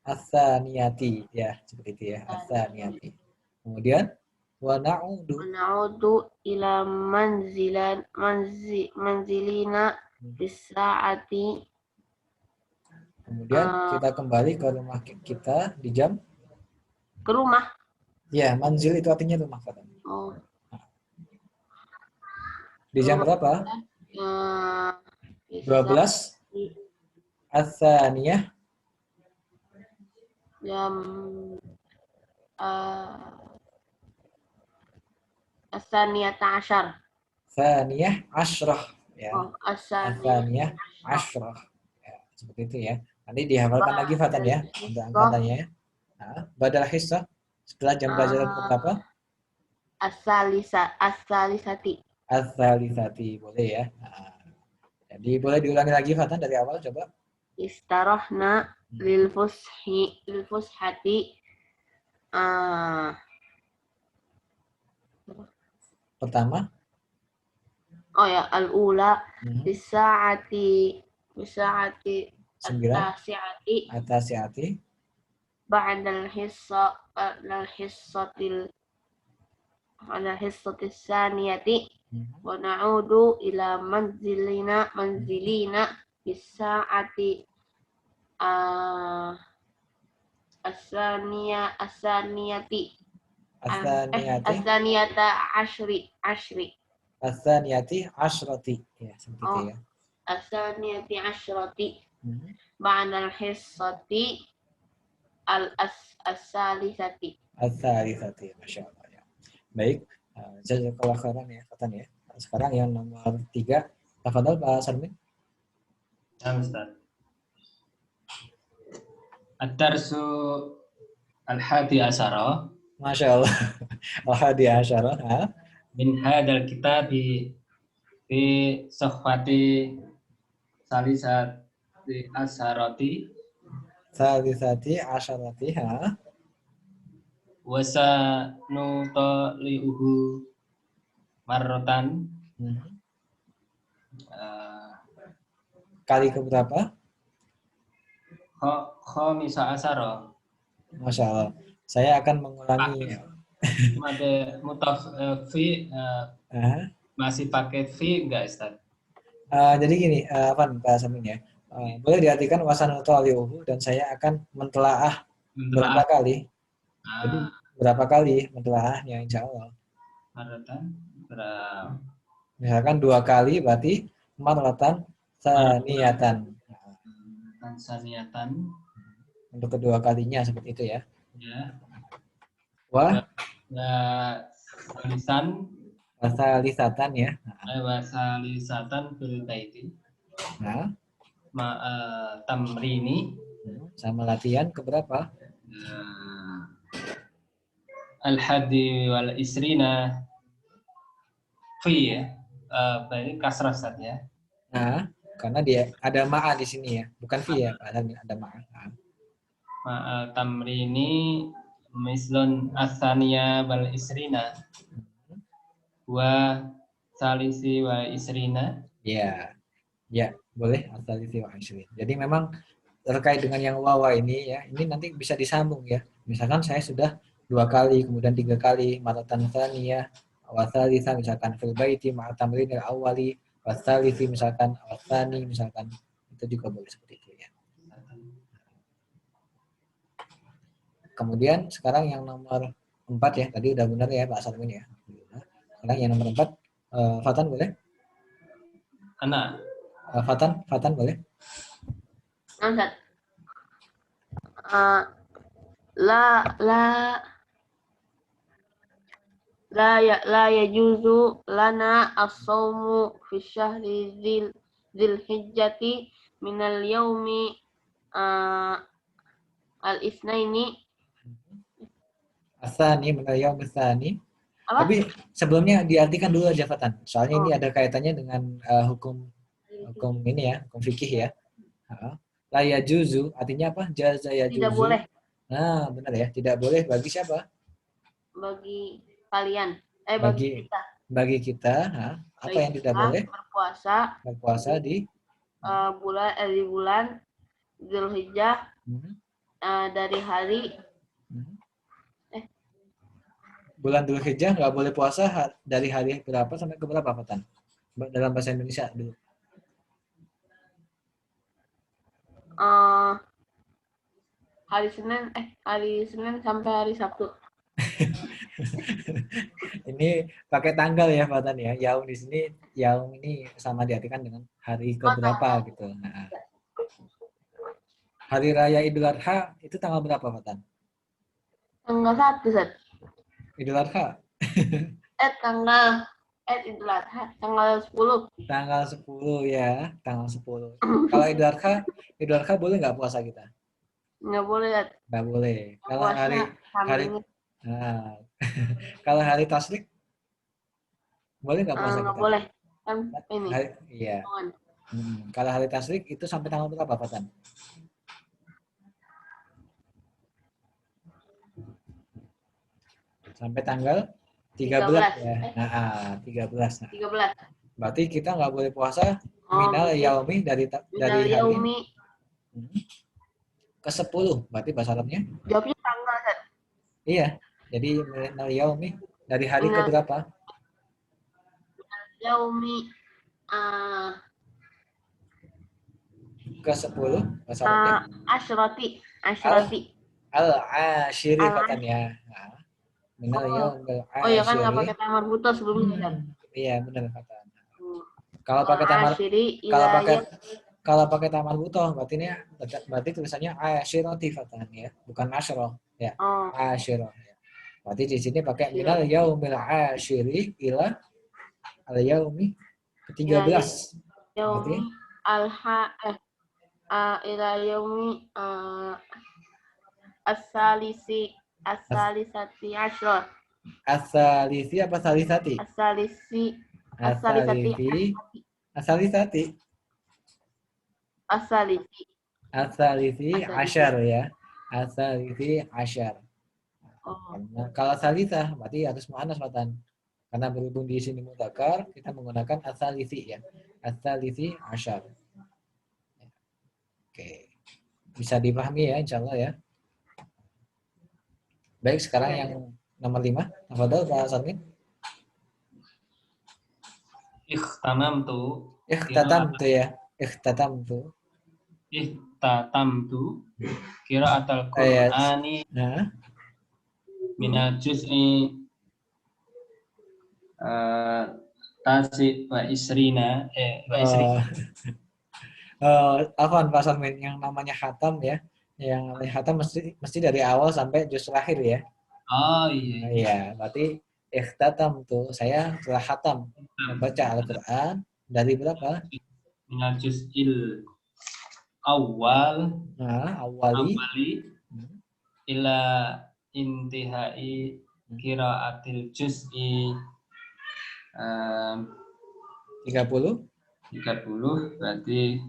As-saniyati ya, seperti itu ya, as-saniyati. Kemudian wa na'udu ila manzilina bis-sa'ati. Kemudian kita kembali ke rumah kita di jam Ke rumah. Ya, manzil itu artinya rumah, Fatan. Oh, Di jam rumah. berapa? Bisa 12 di Atsaniyah. jam uh, Asaniyata Asyar. Tsaniyah asyrah. Ya, Oh, Asaniyata Atsaniyah Asyar. asyrah. Ya, seperti itu ya. Nanti dihafalkan lagi Fatan Ba'dal ya untuk hissah. angkatannya ya. Nah, badal hissah setelah jam pelajaran keberapa? Asalisati. Ats-tsalitsati. Boleh ya. Nah, jadi boleh diulangi lagi Fatan dari awal coba. Istarahna lil fushati. Ah, Pertama, oh ya, al-ula mhm, bisaati 9 at-tasi'ati atasiati. ba'dal hissatil ala hissatis saniyati Mhm, wa na'udu ila mhm. manzilina bisaati ah asaniyati Ats-tsaniyati asaniyata ashri. ats-tsaniyati asyrati. Ya, seperti itu Oh, ya. asaniyati asyrati Mhm. ba'dal hissati al-asalisati. Ats-tsalitsati. Masya Allah ya. Baik, jazakallah khairan ya Fatan ya. Nah, sekarang yang nomor 3, tafadhol Pak Sarmin. Nah, Ustaz. Ad-darsu al-hadi asyara Masya Allah. Al-hadi asyara. Ha? min hadal kitabi fi safhati salisati asyarati Tsalitsati asyarati. Ha? wa sanutali'uhu marratan Mhm. uh, Kali keberapa? khamisa asyara. Masya Allah. Saya akan mengulangi. Made mutaf fi Ah, masih pakai fi enggak, Ustaz? jadi gini, apa Pak Sarmin ya? Boleh diartikan wasanul taliuhu dan saya akan mentelaah berapa Mentelaah kali. Jadi ah, berapa kali mentelaahnya insya Allah. marratan berapa? Misalkan 2 kali berarti marratan Marratan saniyatan. Tanzaniatan Untuk kedua kalinya seperti itu ya. ya. Wah, Lisan wasalisatan ya. bahasa lisatan fil baiti Nah, ma tamrini sama latihan keberapa? al hadi wal isrina fi ya. Berarti kasrah Ustaz ya. Nah, karena dia ada ma'a di sini ya, bukan fi ya, Pak Sarmin, ada ma'a. Nah, Ma tamrini mislun asania wal isrina wa salisi wa isrina. ya, ya, boleh asalisi wa asyrin. Jadi memang terkait dengan yang wawa ini ya, ini nanti bisa disambung ya. Misalkan saya sudah 2 kali, kemudian 3 kali, maratan tsaniyah, wasalisa misalkan fil baiti ma'atamrinil awali, wasalisi misalkan, wasani misalkan, itu juga boleh seperti itu ya. Kemudian sekarang yang nomor 4 ya, tadi udah benar ya Pak Sarmin ya. Sekarang yang nomor 4, Fatan boleh? Anak Fatan boleh? Ustaz. Ah, la la la yajuzu lana as-sawmu fi syahri dzil hijjati minal yaumi ah, al-itsnaini Asani menal yaum tsani. apa? Tapi sebelumnya diartikan dulu aja Fatan. Soalnya ini Oh, ada kaitannya dengan hukum hukum ini ya, hukum fikih ya. Heeh. La yajuzu artinya apa? Jaza tidak yajuzu. boleh Nah, benar ya. Tidak boleh bagi siapa? bagi kalian, bagi Bagi kita, ha? Apa bagi yang tidak kita boleh? berpuasa Berpuasa di di di bulan Zulhijjah Mhm. dari hari Mhm. eh Bulan Dzulhijjah nggak boleh puasa dari hari berapa sampai ke berapa Fatan? Dalam bahasa Indonesia dulu. eh, hari Senin sampai hari Sabtu. Ini pakai tanggal ya Fatan ya. Yaum di sini, yaum ini sama diartikan dengan hari keberapa gitu. Nah, hari raya Idul Adha itu tanggal berapa Fatan? Tanggal 1, Set. Idul Adha Idul Adha tanggal 10. tanggal 10 ya, tanggal 10. Kalau Idul Adha boleh nggak puasa kita? Nggak boleh, Set. Nggak boleh. Kalau Puasa hari kambing. nah, kalau hari Tasyrik boleh nggak puasa Nggak kita? boleh. Kan ini. Iya. Jangan. Kalau hari Tasyrik itu sampai tanggal berapa Fatan? Sampai tanggal 13 ya. Nah, 13. Nah, 13. berarti kita nggak boleh puasa Oh, minal berarti yaumi dari minal hari yaumi. ke-10. Berarti bahasa Arabnya? Jawabnya tanggal, Set. Iya. Jadi minal yaumi dari hari ke Minal berapa? yaumi Ke-10 bahasa Arabnya? Asyrati. Al-ashiri Fatan ya. Nah, minal yaumil Oh iya kan nggak ashiri. pakai tamar buta sebelumnya, Set. Iya, benar Fatan. Kalau pakai tamar Asyiri kalau pakai ilayat. kalau pakai tamar butoh berarti tulisannya ashirati Fatan ya, bukan asyro ya. Oh, Asyiro. Berarti di sini pakai Asyiro. minal yaumil ashiri ila al yaumi ke-13. Berarti Yaumi ila yaumi as-salisati asyra. asalisi apa salisati? As-salisati Asalisi asalisati as-salisi. asalisi Asalisi. asyar ya. Asalisi asyar. Oh, Nah, kalau salisah berarti harus muannas Fatan. Karena berhubung di sini mudzakkar, kita menggunakan asalisi ya. Asalisi asyar. Oke. Bisa dipahami ya insyaallah ya. Baik, sekarang iya. yang nomor 5. Tafadhol Pak Sarmin. Ikhtanamtu Ikhtatamtu ya. Ikhtatamtu. ihtatamtu qiraatal Ayat. Qur'ani Nah, minal juz'i tasi wa isrina wa isri. Afwan Pak Sarmin, yang namanya khatam ya. Yang namanya khatam mesti dari awal sampai juz terakhir ya. Oh iya. Iya, berarti ikhtatamtu, saya telah khatam membaca Al-Qur'an dari berapa? Minal juz'il awal Nah, awali ila intihai qiraatil juz'i 30. 30 berarti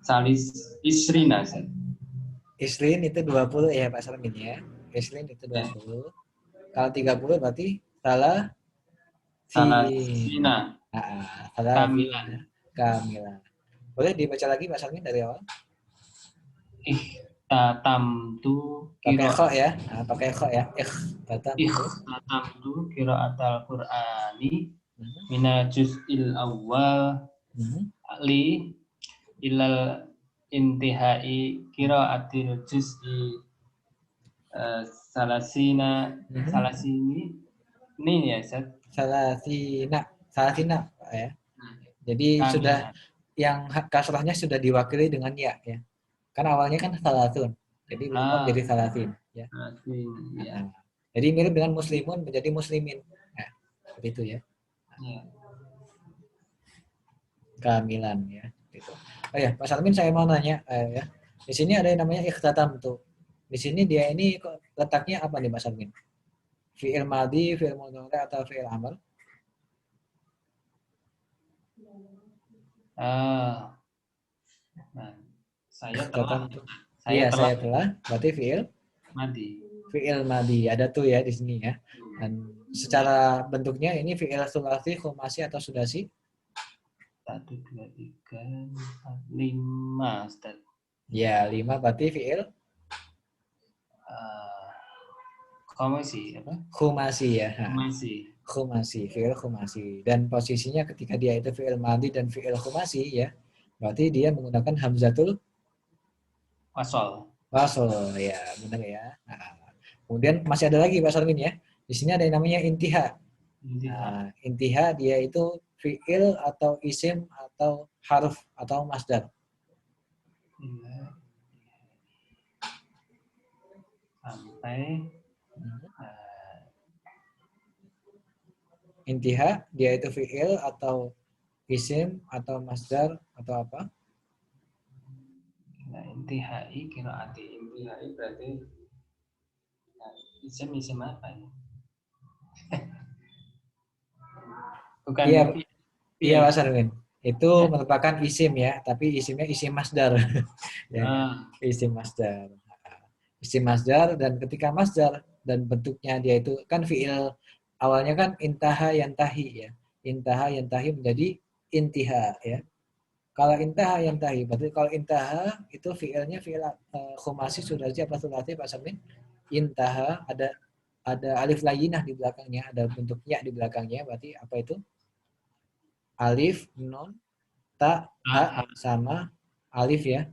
salis isrina. Islin itu 20 ya Pak Sarmin ya. Islin itu 20. Kalau 30 berarti salah Salasina salah kamilan. kamilan. Boleh dibaca lagi Pak Sarmin dari awal? Ikhtatamtu Pakai kho ya. Nah, pakai kho ya. Ikhtatamtu qiraatal Qur'ani minal juz'il awal li ilal intihai qiraatil juz'i salasini ini ya Ustaz. Salasina Pak ya. Jadi Kamilan. sudah yang kasrahnya sudah diwakili dengan ya ya. Kan awalnya kan salasun. Jadi berubah menjadi salasin ya. Ya. Nah, jadi mirip dengan muslimun menjadi muslimin. Nah, seperti itu ya. Ya. Kamilan ya. Gitu. Oh ya, Pak Sarmin saya mau nanya ya. Di sini ada yang namanya ikhtatam tuh. Di sini dia ini letaknya apa nih Pak Sarmin? Fi'il madhi, fi'il mudhari atau fi'il amal? Nah, saya Ikhtatam telah. tuh. Iya, saya telah. Berarti madi. Fi'il madhi ada tuh ya di sini ya. Dan secara bentuknya ini fi'il sulasi, khumasi atau sudasi? 1, 2, 3, 4, 5 Ustaz. Ya, 5 berarti fi'il Komisi apa? Khumasi ya. Komisi. Khumasi, fi'il khumasi. Dan posisinya ketika dia itu fi'il madhi dan fi'il khumasi ya, berarti dia menggunakan hamzatul Wasol. wasl ya, benar ya. Nah, kemudian masih ada lagi Pak Sarmin ya. Di sini ada yang namanya intiha. Nah, intiha dia itu fi'il atau isim atau harf atau masdar. Sampai Intiha dia itu fi'il atau isim atau masdar atau apa? nah, intihai qiraati. Intihai berarti isim apa ya? Bukan Iya, iya fi'il. Pak Sarmin. Itu merupakan isim ya, tapi isimnya isim masdar. Ya, isim masdar. Isim masdar dan ketika masdar dan bentuknya dia itu kan fi'il awalnya kan intaha yantahi ya. Intaha yantahi menjadi intiha ya. Kalau intaha yantahi berarti kalau intaha itu fi'ilnya fi'il khumasi sudasi apa sulasi Pak Sarmin? Intaha ada alif layinah di belakangnya, ada bentuk ya di belakangnya, berarti apa itu? Alif, nun, ta, ha, sama alif ya.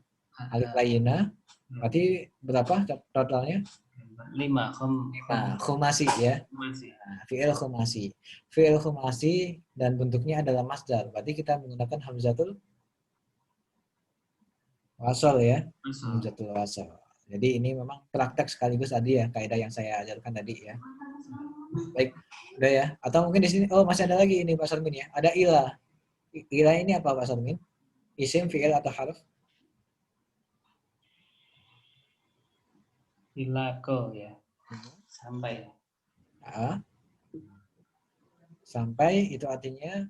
Alif layinah. Berarti berapa totalnya? 5. Khumasi ya. Fi'il khumasi. Fi'il khumasi dan bentuknya adalah masdar. Berarti kita menggunakan hamzatul wasal ya. Hamzatul wasal. Jadi ini memang praktek sekaligus tadi ya, kaidah yang saya ajarkan tadi ya. Baik, udah ya. Atau mungkin di sini, oh masih ada lagi ini Pak Sarmin ya. Ada ilah. Ilah ini apa Pak Sarmin? Isim, fi'il atau harf? Ilako ya. Sampai. Nah, sampai itu artinya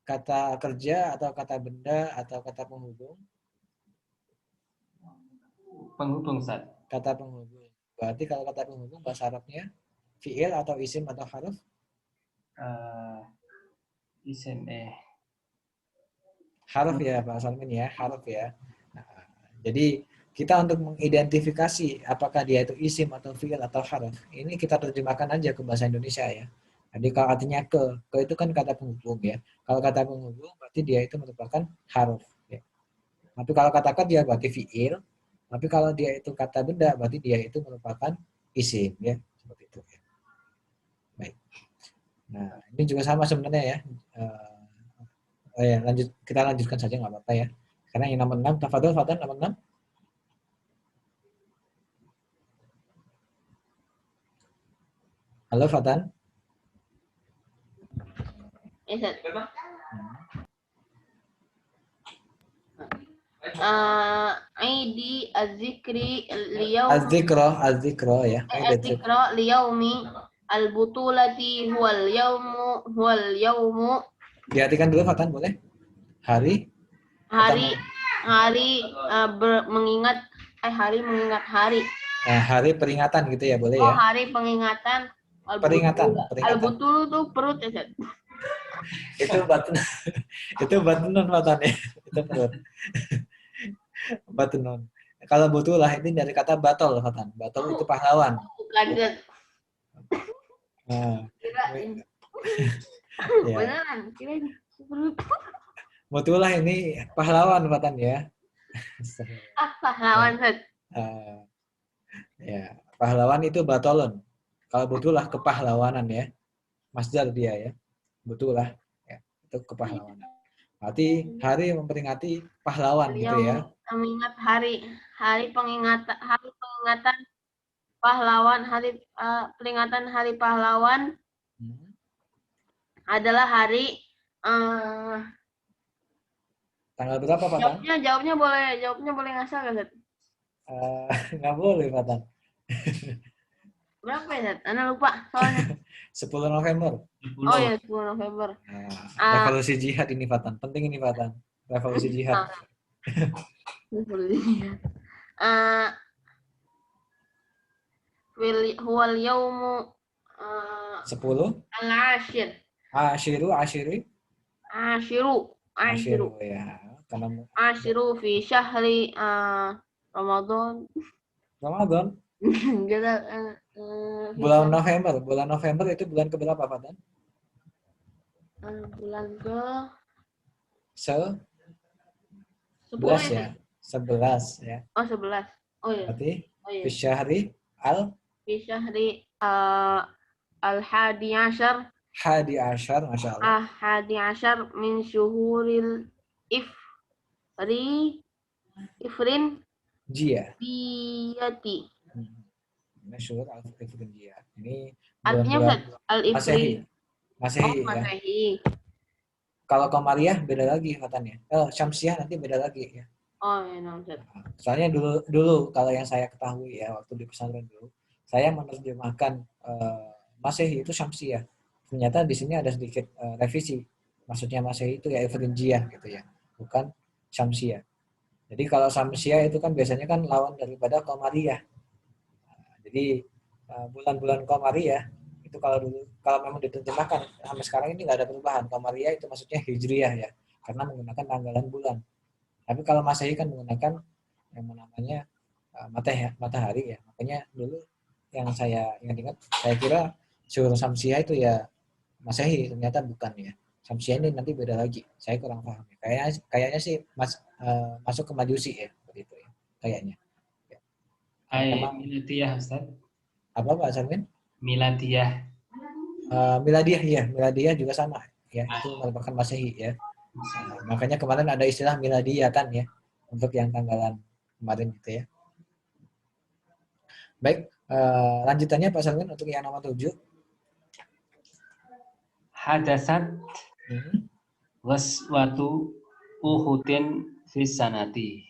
kata kerja atau kata benda atau kata penghubung. Penghubung Ustaz. Kata penghubung. Berarti kalau kata penghubung bahasa Arabnya fi'il atau isim atau harf? Isim Harf ya Pak Sarmin ya, harf ya. Nah, jadi kita untuk mengidentifikasi apakah dia itu isim atau fi'il atau harf, ini kita terjemahkan aja ke bahasa Indonesia ya. Jadi kalau artinya ke itu kan kata penghubung ya. Kalau kata penghubung berarti dia itu merupakan harf. Ya. Tapi kalau kata kerja berarti fi'il. Tapi kalau dia itu kata benda berarti dia itu merupakan isim ya. Seperti itu ya. Baik. Nah ini juga sama sebenarnya ya. Oh ya, kita lanjutkan saja nggak apa-apa ya. Karena yang nomor 6, tafadhol Fatan nomor 6. Halo Fatan. Aidi az-zikri liyaum Az-zikra ya. az-zikra liyaumi al-butulati huwal yaumu. Diartikan dulu Fatan boleh? Hari mengingat hari hari peringatan gitu ya boleh ya. hari peringatan Peringatan. al-butul tuh perut ya. Itu batun. Itu batunon Fatan ya. Itu perut. Batunon. Kalau butulah ini dari kata batol Fatan. Batol itu pahlawan. Kaget. Nah, ya. Beneran kirain perut. Butulah ini pahlawan Fatan ya. Pahlawan Set. Ya, pahlawan itu batolon. Kalau butulah kepahlawanan ya. Masdar dia ya. Butulah ya, itu kepahlawanan. Berarti hari memperingati pahlawan gitu ya. Mengingat hari peringatan pahlawan, peringatan hari pahlawan adalah hari tanggal berapa Pak? Jawabnya boleh ngasal kan, Zat? Nggak boleh Pak. Berapa ya, Zat? Ana lupa soalnya. 10 November. Oh ya, 10 November. Revolusi jihad ini Fatan. Penting ini Fatan. Revolusi jihad. Revolusi jihad. Huwal yaumu 10 al-ashir. Ashiru ya. Karena Ashiru fi syahri Ramadan. Kita Bulan November itu bulan keberapa, Fatan? bulan ke 11 10 ya. 11 ya. Oh, 11. Oh iya. Berarti Oh iya. fi syahri Fi syahri al-hadi asyar hadi asyar, Masya Allah. hadi asyar min syuhuril ifri ifrin Jia. biyati. Masyhur al-Ifrin Jia. Ini Artinya bulan-bulan al-ifri. Masehi Oh, ya. Masehi. Kalau Qamariyah beda lagi katanya. Syamsiah nanti beda lagi ya. Oh, iya, Ustaz. Soalnya dulu kalau yang saya ketahui ya waktu di pesantren dulu, saya menerjemahkan Masehi itu Syamsiah. Ternyata di sini ada sedikit revisi. Maksudnya Masehi itu ya Ifrin Jia gitu ya, bukan Syamsiah. Jadi kalau Syamsiah itu kan biasanya kan lawan daripada Qamariyah. Jadi bulan-bulan Qamariyah itu kalau memang diterjemahkan sampai sekarang ini nggak ada perubahan. Qamariyah itu maksudnya Hijriyah ya, karena menggunakan tanggalan bulan. Tapi kalau Masehi kan menggunakan yang namanya matahari ya. Makanya dulu yang saya ingat-ingat, saya kira syuhur Syamsiah itu ya Masehi, ternyata bukan ya. Syamsiah ini nanti beda lagi. Saya kurang paham. Kayaknya sih masuk ke Majusi ya, seperti itu ya. Kayaknya. Ya. Memang Miladiyah, Ustaz. apa Pak Sarmin? Miladiyah. Miladiyah juga sama ya, itu merupakan Masehi ya. Makanya kemarin ada istilah miladiyah kan ya untuk yang tanggalan kemarin gitu ya. Baik, lanjutannya Pak Sarmin untuk yang nomor 7. Hadasat waswatu uhudin fi sanati.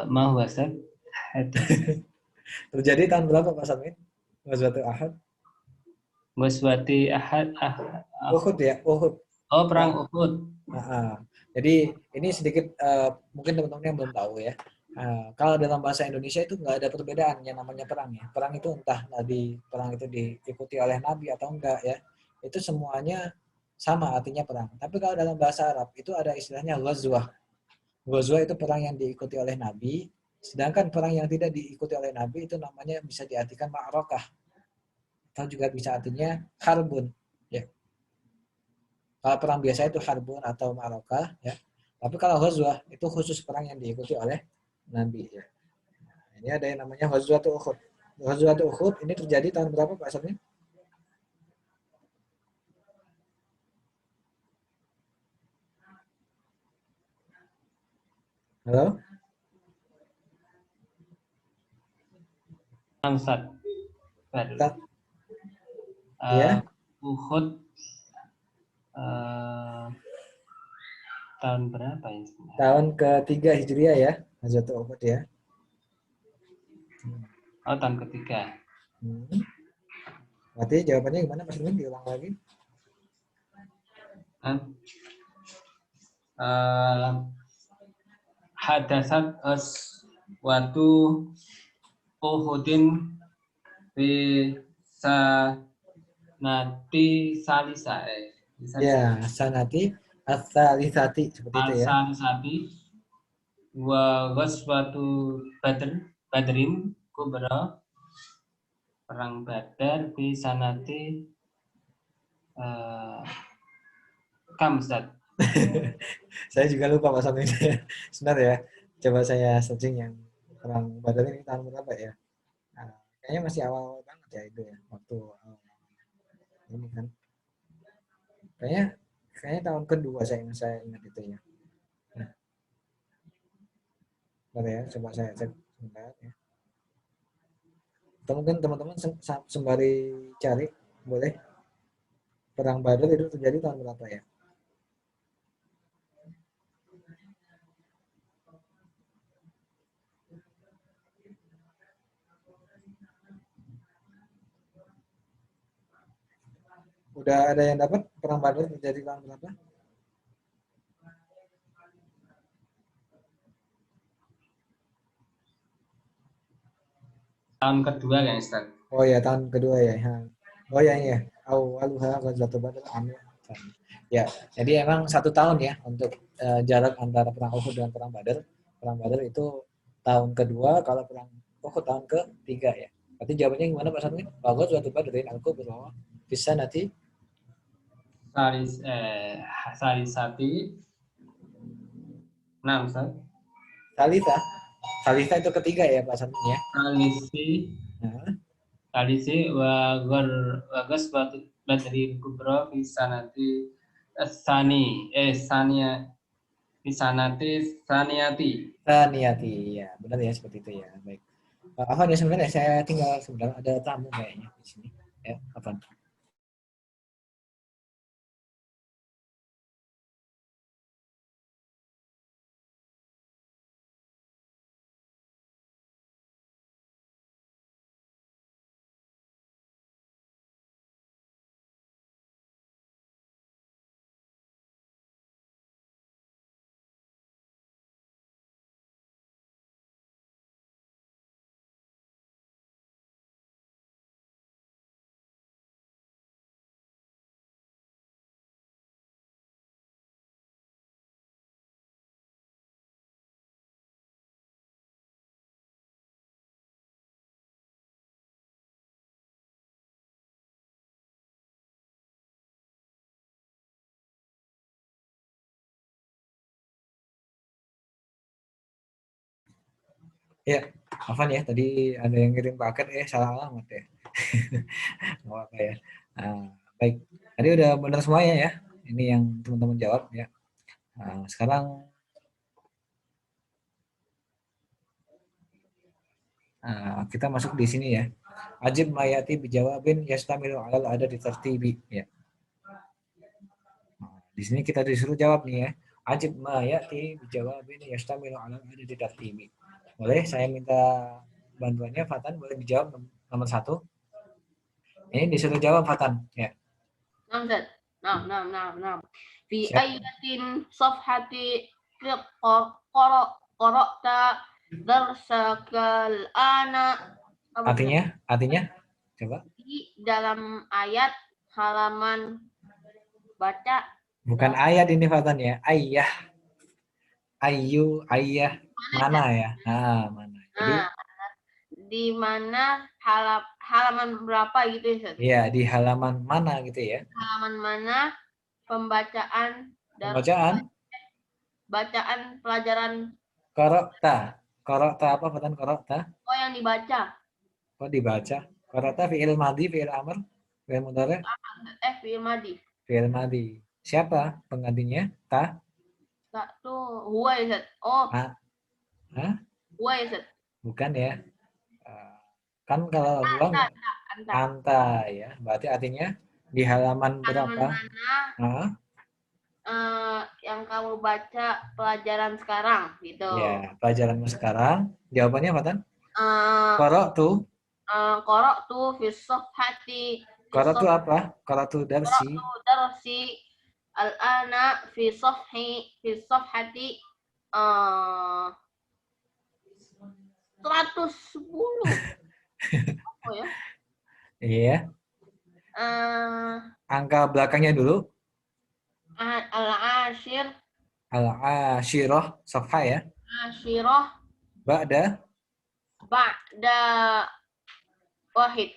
Ma huwa Ustaz? Terjadi tahun berapa Pak Sarmin? Ghazwatul Ahad. Waswati Uhud ya, Uhud. Oh, perang Uhud. Jadi ini sedikit mungkin teman-teman yang belum tahu ya. Kalau dalam bahasa Indonesia itu nggak ada perbedaan yang namanya perang ya. Perang itu entah perang itu diikuti oleh Nabi atau enggak ya. Itu semuanya sama artinya perang. Tapi kalau dalam bahasa Arab itu ada istilahnya ghazwah. Ghazwah itu perang yang diikuti oleh Nabi. Sedangkan perang yang tidak diikuti oleh Nabi itu namanya bisa diartikan ma'rakah. Atau juga bisa artinya harbun. Ya. Kalau perang biasa itu harbun atau ma'rakah ya. Tapi kalau ghazwah itu khusus perang yang diikuti oleh Nabi ya. Ini ada yang namanya Ghazwatul Uhud. Ghazwatul Uhud ini terjadi tahun berapa Pak Sarmin? Halo? Ustaz. Ya. Uhud tahun berapa ya? Tahun ketiga Hijriah ya, Ghazwatul Uhud ya. Oh, tahun ketiga. Berarti jawabannya gimana Mas Sarmin? Diulang lagi. Hadasat waswatu uhudin fi sanati salisae. Ya, sanati ats-tsalitsati seperti itu ya. Salisati wa waswatu badrin kubra, perang Badar di sanati kam Ustaz. Saya juga lupa Mas Sarmin. Sebentar ya. Coba saya searching yang perang Badar ini tahun berapa ya? Nah, kayaknya masih awal banget ya itu ya, waktu ini kan. Kayaknya tahun kedua saya ingat itu ya. Nah, bentar ya, coba saya cek sebentar ya. Atau mungkin teman-teman sembari cari, boleh. Perang Badar itu terjadi tahun berapa ya? Udah ada yang dapat perang Badar terjadi tahun berapa? Tahun kedua kan Ustaz. Oh ya, tahun kedua ya. Oh ya, iya. Awaluha Ghazwatul Badr amin. Ya, jadi emang 1 tahun ya untuk jarak antara perang Uhud dengan perang Badar. Perang Badar itu tahun kedua, kalau perang tahun ke-3 ya. Berarti jawabannya gimana Pak Sarmin? Bagus suatu badrin aku berapa? Bisa nanti Salisati. Nah, Ustaz. Salisa. Salisa itu ketiga ya Pak Sarmin ya. Salisi. Nah, Salisi wa gas badri kubro bisa nanti saniati. Niati ya, benar ya seperti itu ya. Baik. Afan ya sebenarnya saya tinggal sebentar ada tamu kayaknya di sini. Ya, Afan. Ya, Afan ya, tadi ada yang ngirim paket, salah alamat ya. Nggak apa ya. Nah, baik, tadi udah benar semuanya ya. Ini yang teman-teman jawab ya. Nah, sekarang kita masuk di sini ya. Ajib mayati bijawabin yastamilu alal ada di tertibi ya. Nah, di sini kita disuruh jawab nih ya. Ajib mayati bijawabin yastamilu alal ada di tertibi. Boleh saya minta bantuannya Fatan, boleh dijawab nomor 1. Ini disuruh jawab Fatan ya. Nah. Fi Siap. ayatin safhati qara'ta darsakal ana. Artinya coba. Di dalam ayat halaman baca. Bukan ayat ini Fatan ya. Ayah. Ayah. Mana ya? Mana. Jadi di mana halaman berapa gitu ya? Iya, di halaman mana gitu ya? Halaman mana pembacaan pelajaran Korokta apa Fatan korokta? Oh, yang dibaca. Oh, dibaca. Korokta fi'il madhi, fi'il amr, fi'il mudhari, Fi'il madhi. fi'il madhi. Siapa penggantinya? Ta? Tak tuh huwa ya, Zat. Oh. Hah? Huwa ya, Zat. Bukan ya. Kan kalau huwa anta ya. Berarti artinya di halaman berapa? Mana yang kamu baca pelajaran sekarang gitu. Ya, pelajaranmu sekarang. Jawabannya apa Tan? Qara'tu fi safhati. Qara'tu apa? Qara'tu darsi. Al-ana fi safhati 110. Apa ya? Iya. Angka belakangnya dulu. Al-ashir. Al-ashirah, safha ya. Ashirah. Ba'da wahid.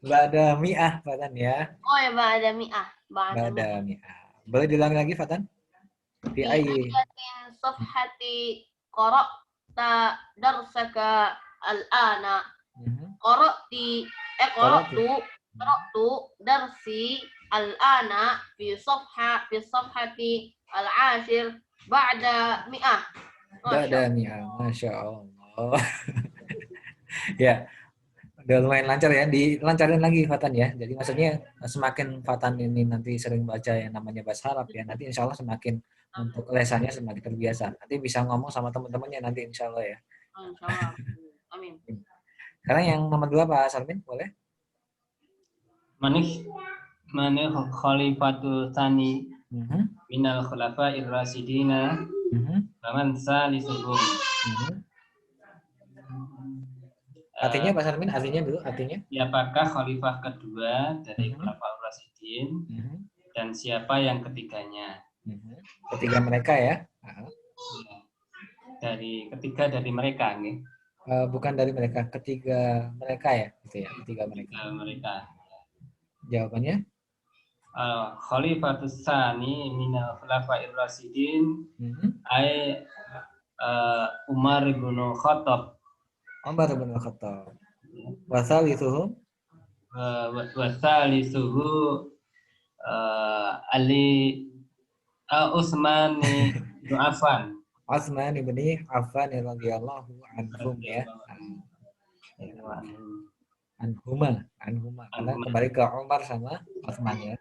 Ba'da mi'ah, Fatan ya. Oh ya, ba'da mi'ah. Ba'da mi'ah. Boleh diulangi lagi, Fatan? Fi ayatin safhati qara'ta darsaka al-ana. Qara'tu darsi al-ana fi safhati al-ashir ba'da mi'ah. Ba'da mi'ah, Masya Allah. Ya, udah lumayan lancar ya. Dilancarin lagi Fatan ya. Jadi maksudnya semakin Fatan ini nanti sering baca yang namanya bahasa Arab ya, nanti insya Allah semakin untuk lesannya semakin terbiasa. Nanti bisa ngomong sama teman-temannya nanti insya Allah ya. Insya Allah. Amin. Sekarang yang nomor 2 Pak Sarmin, boleh? Manih khalifatul tsani minal khulafa'ir rasyidina waman salisuhum. Artinya Pak Sarmin, artinya dulu, artinya? Siapakah khalifah kedua dari Khulafaur Rasyidin dan siapa yang ketiganya? Ketiga mereka ya. Ketiga dari mereka nih. Bukan dari mereka, ketiga mereka ya, gitu ya, ketiga mereka. Mereka. Jawabannya? Khalifatus Tsani minal khulafa'ir rasyidin ay Umar bin Khattab. Umar bin Khattab. Wa thalithuhum Wasalisuhu Ali Utsman bin Affan. Utsman bin Affan radhiyallahu anhum ya. Anhuma. Karena kembali ke Umar sama Utsman ya.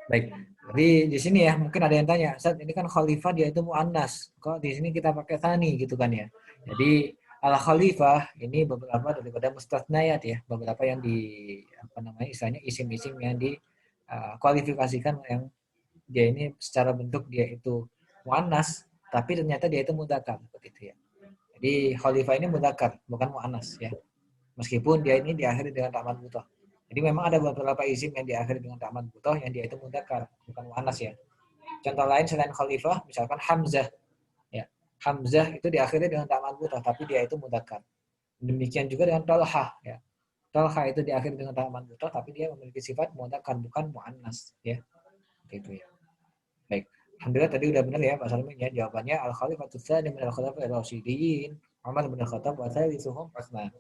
Baik. Jadi di sini ya mungkin ada yang tanya, Ustaz, ini kan khalifah dia itu muannas. Kok di sini kita pakai tsani gitu kan ya. Jadi al khalifah ini beberapa daripada mustatsnayat ya, beberapa yang di apa namanya istilahnya isim-isim yang di kualifikasikan yang dia ini secara bentuk dia itu muannas, tapi ternyata dia itu mudzakkar seperti itu ya. Jadi khalifah ini mudzakkar, bukan muannas ya. Meskipun dia ini diakhiri dengan ta'mad butoh. Jadi memang ada beberapa isim yang diakhiri dengan ta'mad butoh yang dia itu mudzakkar, bukan muannas ya. Contoh lain selain khalifah, misalkan Hamzah ya. Hamzah itu diakhiri dengan ta'mad butoh, tapi dia itu mudzakkar. Demikian juga dengan Talha ya. Talha itu diakhiri dengan ta'mad butoh, tapi dia memiliki sifat mudzakkar, bukan muannas ya. Gitu ya. Baik. Alhamdulillah tadi udah benar ya Pak Salmin ya. Jawabannya al-khalifatus tsani min al-khulafa'ir rasyidin Umar bin Khattab wa tsalisuhum Utsman.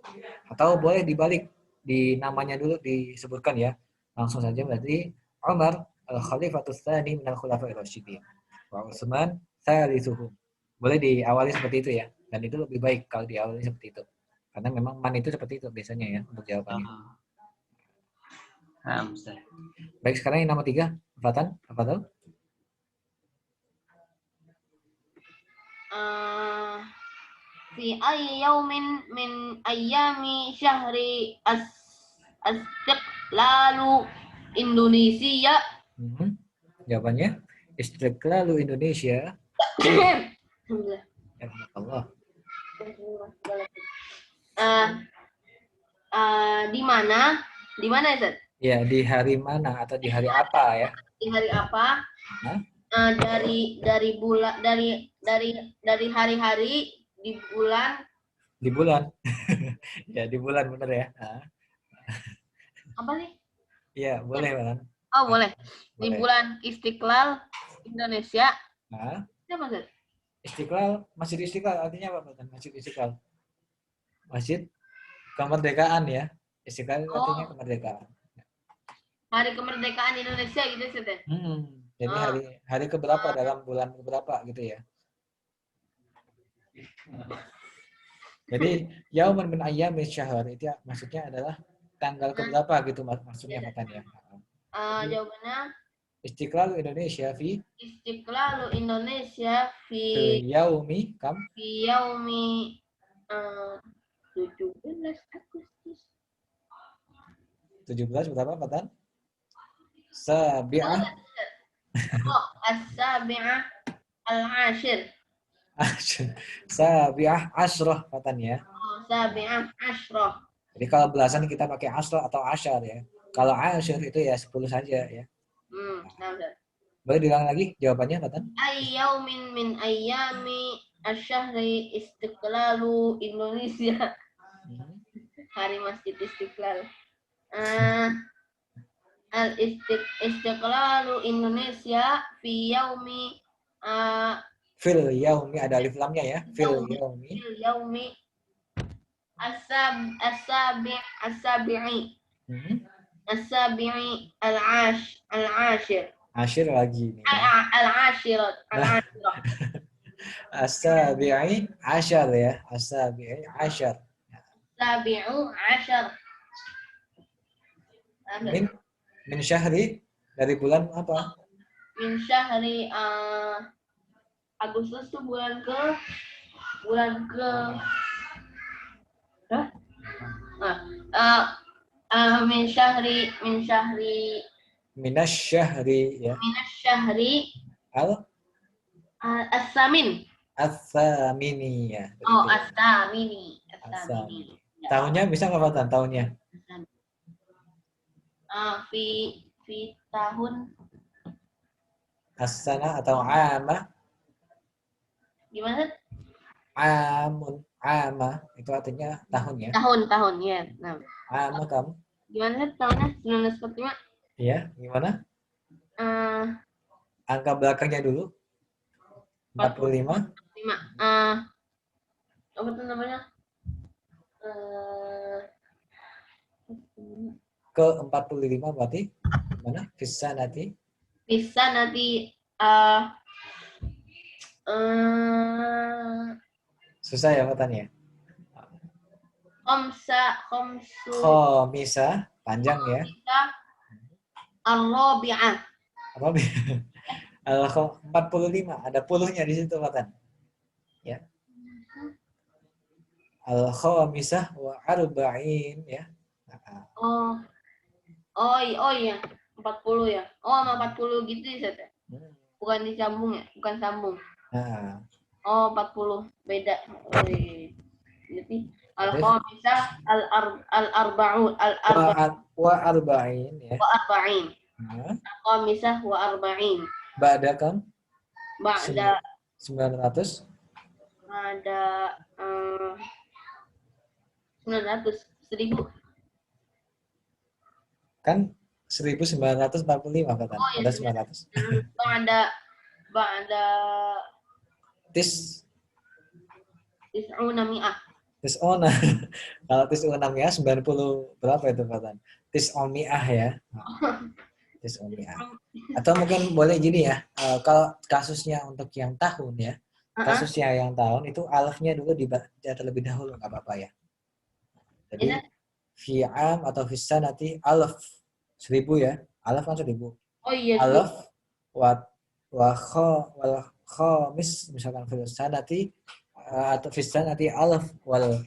Atau boleh dibalik di namanya dulu disebutkan ya. Langsung saja berarti Umar al-khalifatus tsani min al-khulafa'ir rasyidin wa Utsman tsalisuhum. Boleh diawali seperti itu ya. Dan itu lebih baik kalau diawali seperti itu. Karena memang man itu seperti itu biasanya ya untuk jawabannya. Baik, sekarang yang nomor 3, Fatan, apa tuh? Fi ayyi yaumin min ayyami syahri Istiqlalu Indonesia. Jawabannya Istiqlalu Indonesia. Allah. Di mana ya, Ya, di hari mana atau di hari apa ya? Di hari apa? Dari bulan dari hari-hari di bulan. Di bulan. Ya, di bulan bener ya. Apa sih? Iya, boleh kan? Oh, boleh. Di bulan Istiqlal Indonesia. Apa Mas? Istiqlal, Masjid Istiqlal artinya apa Mas? Masjid Istiqlal. Masjid kemerdekaan ya. Istiqlal artinya kemerdekaan. Hari kemerdekaan Indonesia gitu sih. Jadi hari keberapa dalam bulan keberapa gitu ya. Jadi yauman min ayyamish syahr itu ya, maksudnya adalah tanggal keberapa gitu maksudnya katanya. Jawabannya Istiqlal Indonesia fi Istiqlal Indonesia yaumi kam? Fi yaumi 17 Agustus. 17 berapa Patan? Sabi'ah. As-sabi'ah al-ashir. Sabi'ah asyrah Patan ya. Sabi'ah asyrah. Jadi kalau belasan kita pakai asyrah atau asyar ya. Kalau asyir itu ya 10 saja ya. Boleh diulang lagi jawabannya Patan? Ayyaumin min ayyami asyahri Istiqlalu Indonesia. Hari Masjid Istiqlal. Istiqlalu Indonesia fi yaumi fil yaumi ada alif lamnya ya. Fil yaumi as-sabi'i al-ashir. Ashir lagi nih. Al-ashirat. As-sabi'i asyar ya. As-sabi'i asyar. Sabi'u asyar. Min syahri dari bulan apa? Min syahri Agustus tuh bulan ke min syahri minasyahri ya. Minasyahri as-samin. As-samini ya. Oh, as-samini. Tahunnya bisa nggak Pak tahunnya? Fi tahun as-sana atau ama? Gimana? Ama itu artinya tahun ya. Tahun ya. Nah, Ama kamu. gimana sih tahunnya? 1945? Iya, gimana? Eh, Angka belakangnya dulu. 45. 45. Apa tuh namanya? Eh, Ke 45 berarti mana? Bisa nanti. bisa nanti eh eh Susah ya katanya. khomsu Khomisa, panjang ya. bisa ar-rabi'ah. Apa? 45, ada puluhnya di situ Fatan. Ya. Al-khamisah wa arba'in ya. Nah, Oh iya, 40 ya. Oh, sama 40 gitu ya, Seth? Bukan disambung ya? Bukan sambung. Nah, Oh, 40. Beda. Oh, iya. Jadi berarti al-khamisah al-arba'un wa arba'in ya. wa arba'in. Nah, Al-khamisah wa arba'in. ba'da kam? Ba'da 900. ada 900, 1000. Kan 1945 Fatan. Oh iya, Ada 900. Ba'da Tis tis'una mi'ah. Tis'ona. Kalau tis'ona mi'ah 90 berapa itu Fatan? Tis'omi'ah ya. Tis'omi'ah. Atau mungkin boleh gini ya. Kalau kasusnya untuk yang tahun ya. Kasusnya yang tahun itu alafnya dulu dibaca terlebih dahulu, nggak apa-apa ya. Jadi fi'am atau fissa nanti alaf 1000 ya. Alaf kan 1000. Oh iya, Alaf wal khamis misalkan fissa nanti atau fissa nanti alaf wal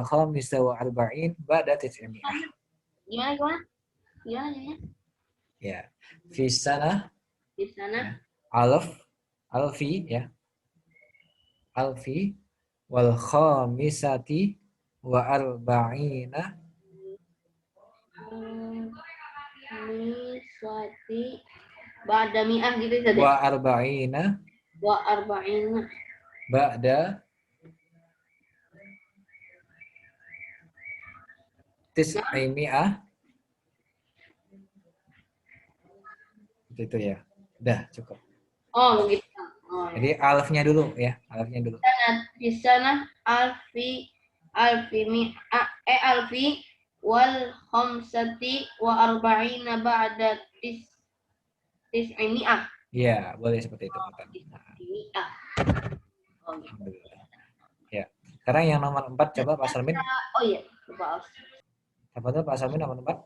khamis wa arba'in ba'da tis'imi'ah. Gimana? Gimana? Ya. Fissa Di sana alfi ya. Alfi wal khamisati wa arba'ina miswati ba'da mi'ah gitu saja. wa arba'ina Wa arba'ina ba'da tis'imi'ah. Itu ya. Udah cukup. Oh begitu. Oh, Jadi alfnya dulu ya, alfnya dulu. di sana alfi alfi wal khamsati wa arba'ina ba'da tis'imi'ah. Iya, boleh seperti itu. Tis'imi'ah. Oh, gitu. Alhamdulillah. Ya. Sekarang yang nomor 4 coba Pak Salmin. Oh iya, lupa. Apa tuh Pak Salmin nomor 4?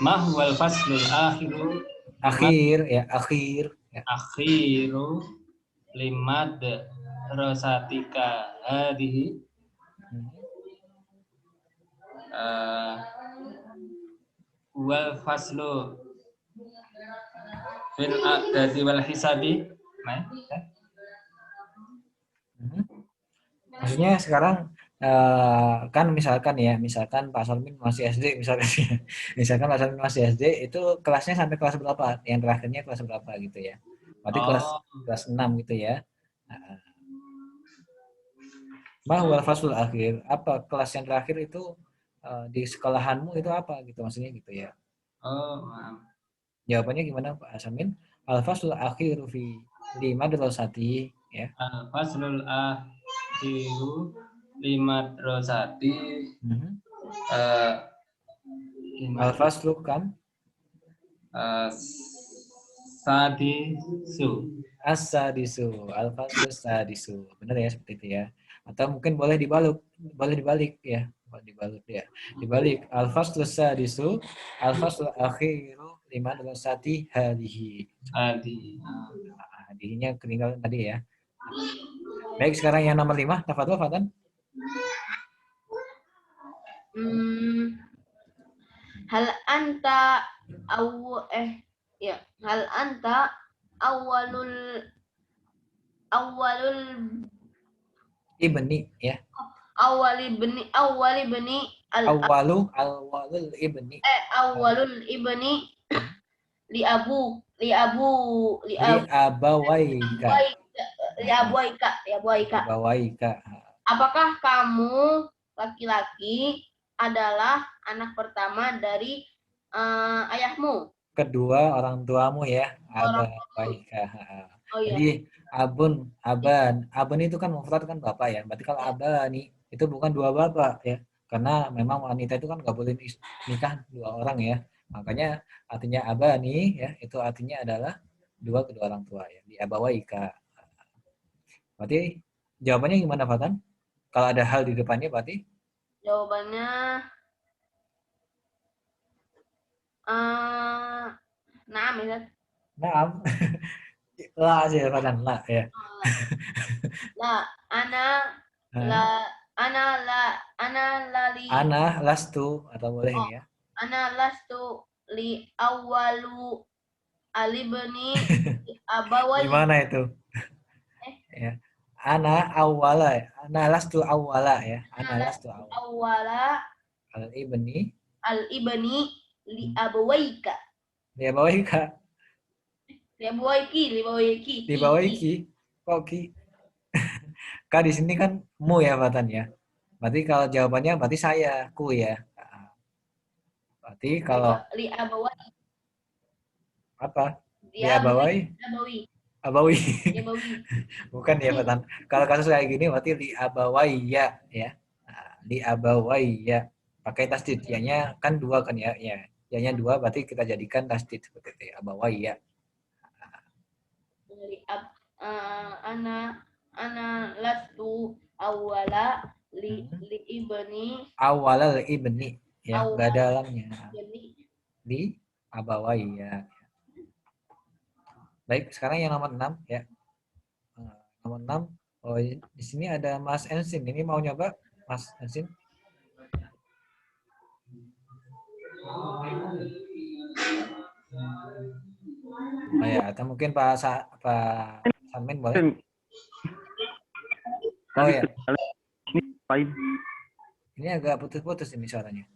Ma huwal faslul akhiru Akhir ya, akhir ya. akhiru limad rosatika hadihi wal faslu fil adadi wal hisabi. Maksudnya sekarang kan misalkan Pak Salmin masih SD misalkan Pak Salmin masih SD itu kelasnya sampai kelas berapa? Yang terakhirnya kelas berapa gitu ya? Berarti kelas 6 gitu ya. Bahwa fasul akhir, apa kelas yang terakhir itu di sekolahanmu itu apa gitu maksudnya gitu ya? Oh, maaf. Jawabannya gimana Pak Salmin? Al fasul akhir fi 5 dirosati ya. Al faslul akhiru limadrosati Al-faslu kam? Sadisu. As-sadisu. Al-faslu sadisu. Benar ya seperti itu ya. Atau mungkin boleh dibalik ya. Dibalik. Al-faslu sadisu. Al-faslu akhiru liman wasati hadihi. Hadihinya ketinggalan tadi ya. Baik, sekarang yang nomor 5. Tafadhol Fatan. Hal anta hal anta awalul ibni ya. awalul ibni Awalul ibni. Awalul ibni li abawaika Liabuaika. Abawaika. Apakah kamu laki-laki adalah anak pertama dari ayahmu? Kedua orang tuamu ya, Orang tuamu. abawaika. Oh iya. Jadi abun itu kan mufrad kan bapak ya. Berarti kalau abani itu bukan dua bapak ya. Karena memang wanita itu kan nggak boleh nikah dua orang ya. Makanya artinya abani ya, itu artinya adalah kedua orang tua ya. Di abawaika. Berarti jawabannya gimana, Fatan? Kalau ada hal di depannya berarti Jawabannya naam ya. naam. La aja Fatan, la ya. La ana la ana la ana lali Ana lastu atau boleh oh ya. ana lastu li awalu alibni abawai Gimana itu? Ya. Ana awala ya. Ana lastu awala ya. Ana ana lastu lastu awala. awala Al ibni al ibni li abawaika dia bawahi kak. li abawaiki Di bawahi ki. Kok ki? Kak di sini kan mu ya Fatan ya. Berarti kalau jawabannya berarti saya ku ya. Berarti kalau li abawai apa? li Di abawi abawahi abawi abawi. li abawi Bukan ya Fatan. Kalau kasus kayak gini berarti di abawahi ya. Nah, di abawahi ya. Pakai tasdid. Ya-nya kan dua kan ya. Ya. Ya-nya dua berarti kita jadikan tasdid seperti itu ya. Abawahi ya. li ab ana ana lastu awala li ibni Awalal ibni ya. Nggak ada awal alamnya. ibni Di abawahi ya. Baik, sekarang yang nomor 6 ya. Nomor 6. Oh, di sini ada Mas Ensin. Ini mau nyoba Mas Ensin? Oh ya, atau mungkin Pak Samin boleh? Oh ya, ini agak putus-putus ini suaranya.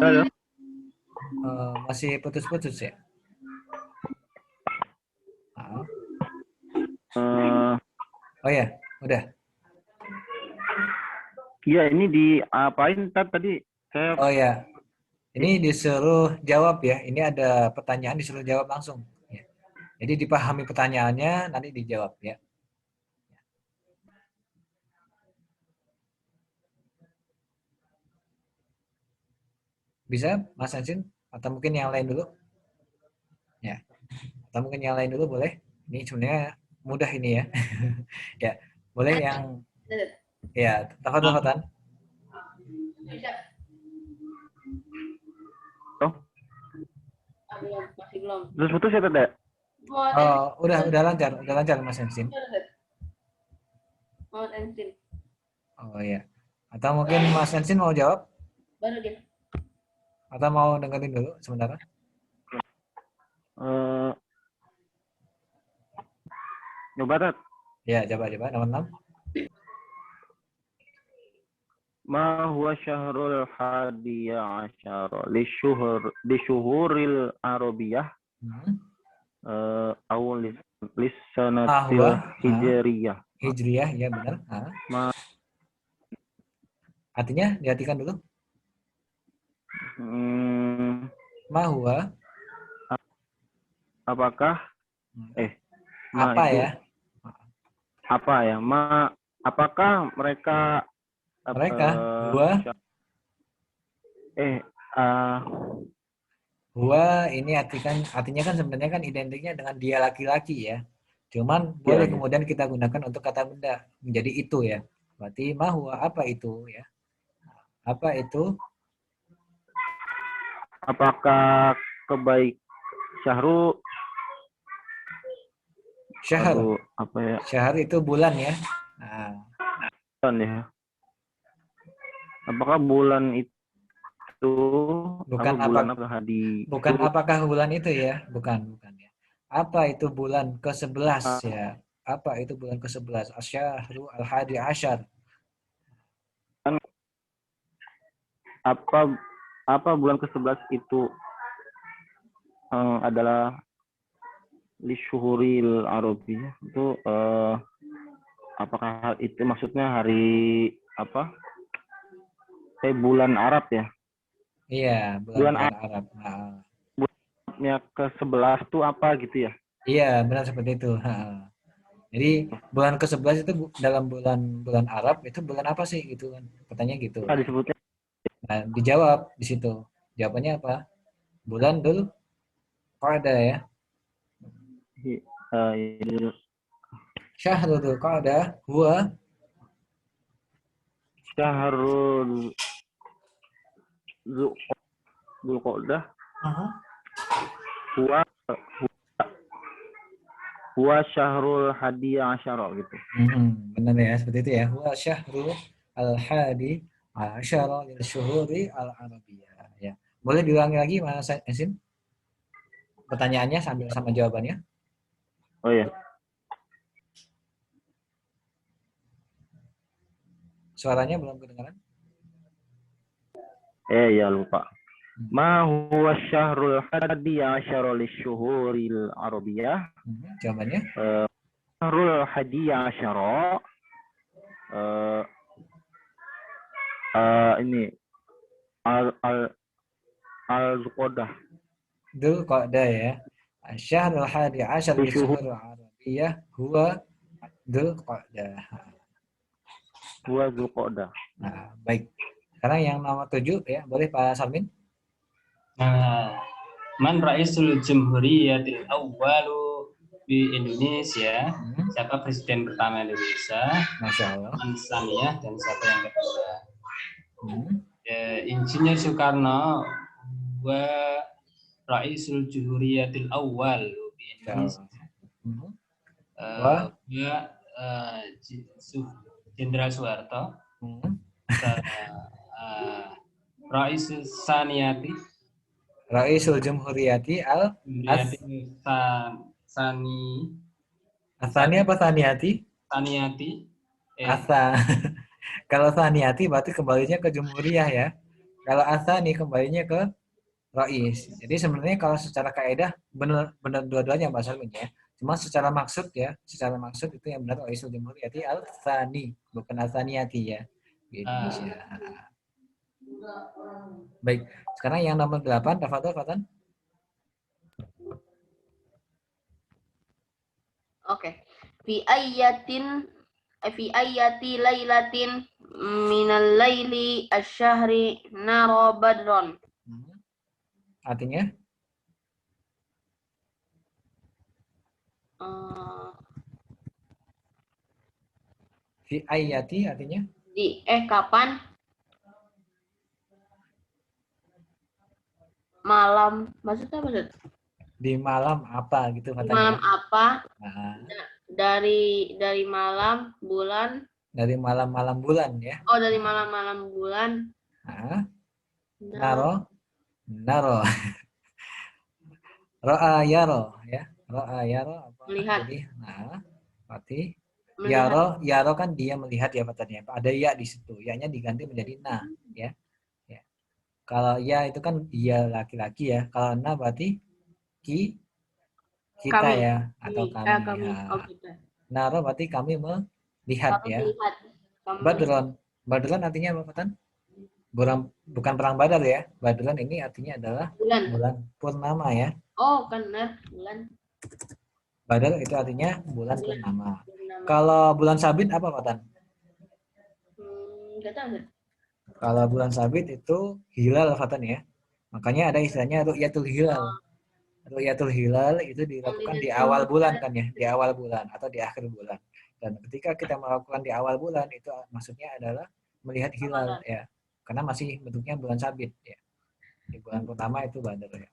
Halo. Masih putus-putus ya? Oh ya, udah. Iya, ini diapain tadi? Saya Oh ya, ini disuruh jawab ya. Ini ada pertanyaan disuruh jawab langsung. Ya. Jadi dipahami pertanyaannya, nanti dijawab ya. Bisa, Mas Ensin? Atau mungkin yang lain dulu? Ya. Atau mungkin yang lain dulu boleh? Ini sebenarnya mudah ini ya. Ya, boleh yang ya, tafadhol. bisa oh, belum masih belum terus putus ya tadi? Oh, udah lancar Mas Ensin. mau tensin Oh ya. Atau mungkin Mas Ensin mau jawab? baru dia Atau mau dengerin dulu sebentar? Coba Tat. Ya, coba nomor 6. Ma huwa syahrul hadiya asyara li syuhuril arabiyah au lis sanatil hijriyah. Hijriyah, ya benar. Artinya diartikan dulu. Ma huwa. Apakah apa itu, ya? Apa ya? Apakah mereka huwa huwa ini artinya kan sebenarnya kan identiknya dengan dia laki-laki ya. Cuman boleh kemudian kita gunakan untuk kata benda menjadi itu ya. Berarti ma huwa apa itu ya? Apa itu? Apakah syahr apa ya? Syahr itu bulan ya. Bulan ya. Apakah bulan itu bukan apakah bulan itu ya? Bukan ya. Apa itu bulan ke-11 ya? Apa itu bulan ke-11? Asyahru al-hadi asyar. Apa bulan ke-11 itu adalah li syuhuril Arabiyah itu apakah itu maksudnya hari apa? Bulan Arab ya? Iya, Bulan bulan Arab. Nah, Arabnya ke-11 tuh apa gitu ya? iya, benar seperti itu. Ha. Jadi bulan ke-11 itu dalam bulan bulan Arab itu bulan apa sih gitu kan? Pertanyaan gitu. Apa disebutnya? Nah, dijawab di situ. Jawabannya apa? Bulan Dzul Qa'dah ya. Ini Syahrul Dzul Qa'dah huwa Syahrul Dzulqa'dah huwa huwa syahrul hadiya asyara gitu. Benar ya, seperti itu ya. Huwa syahrul al-hadi asyara lil syuhuri al-arabiyyah ya. Boleh diulangi lagi Mas Esin? Pertanyaannya sambil sama jawabannya. Oh ya. Suaranya belum kedengaran? Ya lupa. Ma huwa syahrul hadiya asyara lisyuhuril arabiyah? Jawabannya? Syahrul hadiya asyara ini al-Zulqa'dah. Dzulqa'dah ya. Syahrul hadi asyar li syuhuril arabiyyah huwa Dzulqa'dah. Huwa Zulqa'dah. Nah, baik. Sekarang yang nomor 7 ya, boleh Pak Salmin? Nah, man raisul jumhuriyatil awwalu di Indonesia, siapa presiden pertama Indonesia? Masya Allah. Man saniyah, dan siapa yang kedua? Insinyur Soekarno wa raisul jumhuriyatil awwal di Indonesia. Jenderal Soeharto. Raisul saniyati Raisul Jumhuriyati Asani apa Saniyati? Saniyati. Asa. Kalau Saniyati berarti kembalinya ke Jumhuriyah ya. Kalau Asani kembalinya ke Rais. Jadi sebenarnya kalau secara kaidah benar dua-duanya Mbak Salmin ya. Cuma secara maksud itu yang benar Raisul Jumhuriyati Al-Thani, bukan Al-Thaniyati ya. Di Indonesia. Baik, sekarang yang nomor 8, Tafadhol Fatan. Oke. Fi ayyati lailatin minal laili asyhari nara badron. Artinya? Fi ayyati artinya? Kapan? Malam. Maksudnya apa? Di malam apa gitu katanya? Malam apa? Nah. Dari malam bulan. Dari malam-malam bulan ya? Oh, dari malam-malam bulan. Nah. Naro. Ro'a yaro ya. Ro'a yaro apa? Melihat. Jadi, berarti yaro kan dia melihat ya katanya. Ada ya di situ. Ya-nya diganti menjadi na ya. Ya. Kalau ya itu kan dia laki-laki ya. Kalau na berarti kita kami. ya atau kami. Naro berarti kami melihat kami ya. Melihat. Badron artinya apa Fatan? Bukan perang Badar ya. Badron ini artinya adalah bulan purnama ya. Oh, benar, bulan. Badar itu artinya bulan purnama. Kalau bulan sabit apa Fatan? Enggak tahu. Kalau bulan sabit itu hilal Fatan ya. Makanya ada istilahnya ru'yatul hilal. Ru'yatul hilal itu dilakukan di awal bulan kan ya, di awal bulan atau di akhir bulan. Dan ketika kita melakukan di awal bulan itu maksudnya adalah melihat hilal ya. Karena masih bentuknya bulan sabit ya. Di bulan purnama itu Badar ya.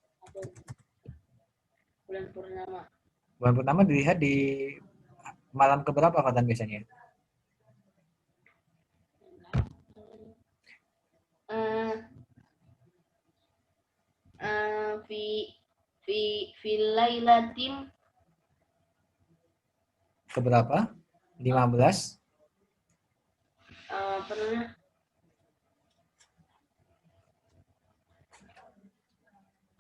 Bulan purnama. Bulan purnama dilihat di malam keberapa Fatan biasanya? Fi lailatin keberapa? 15? Pernah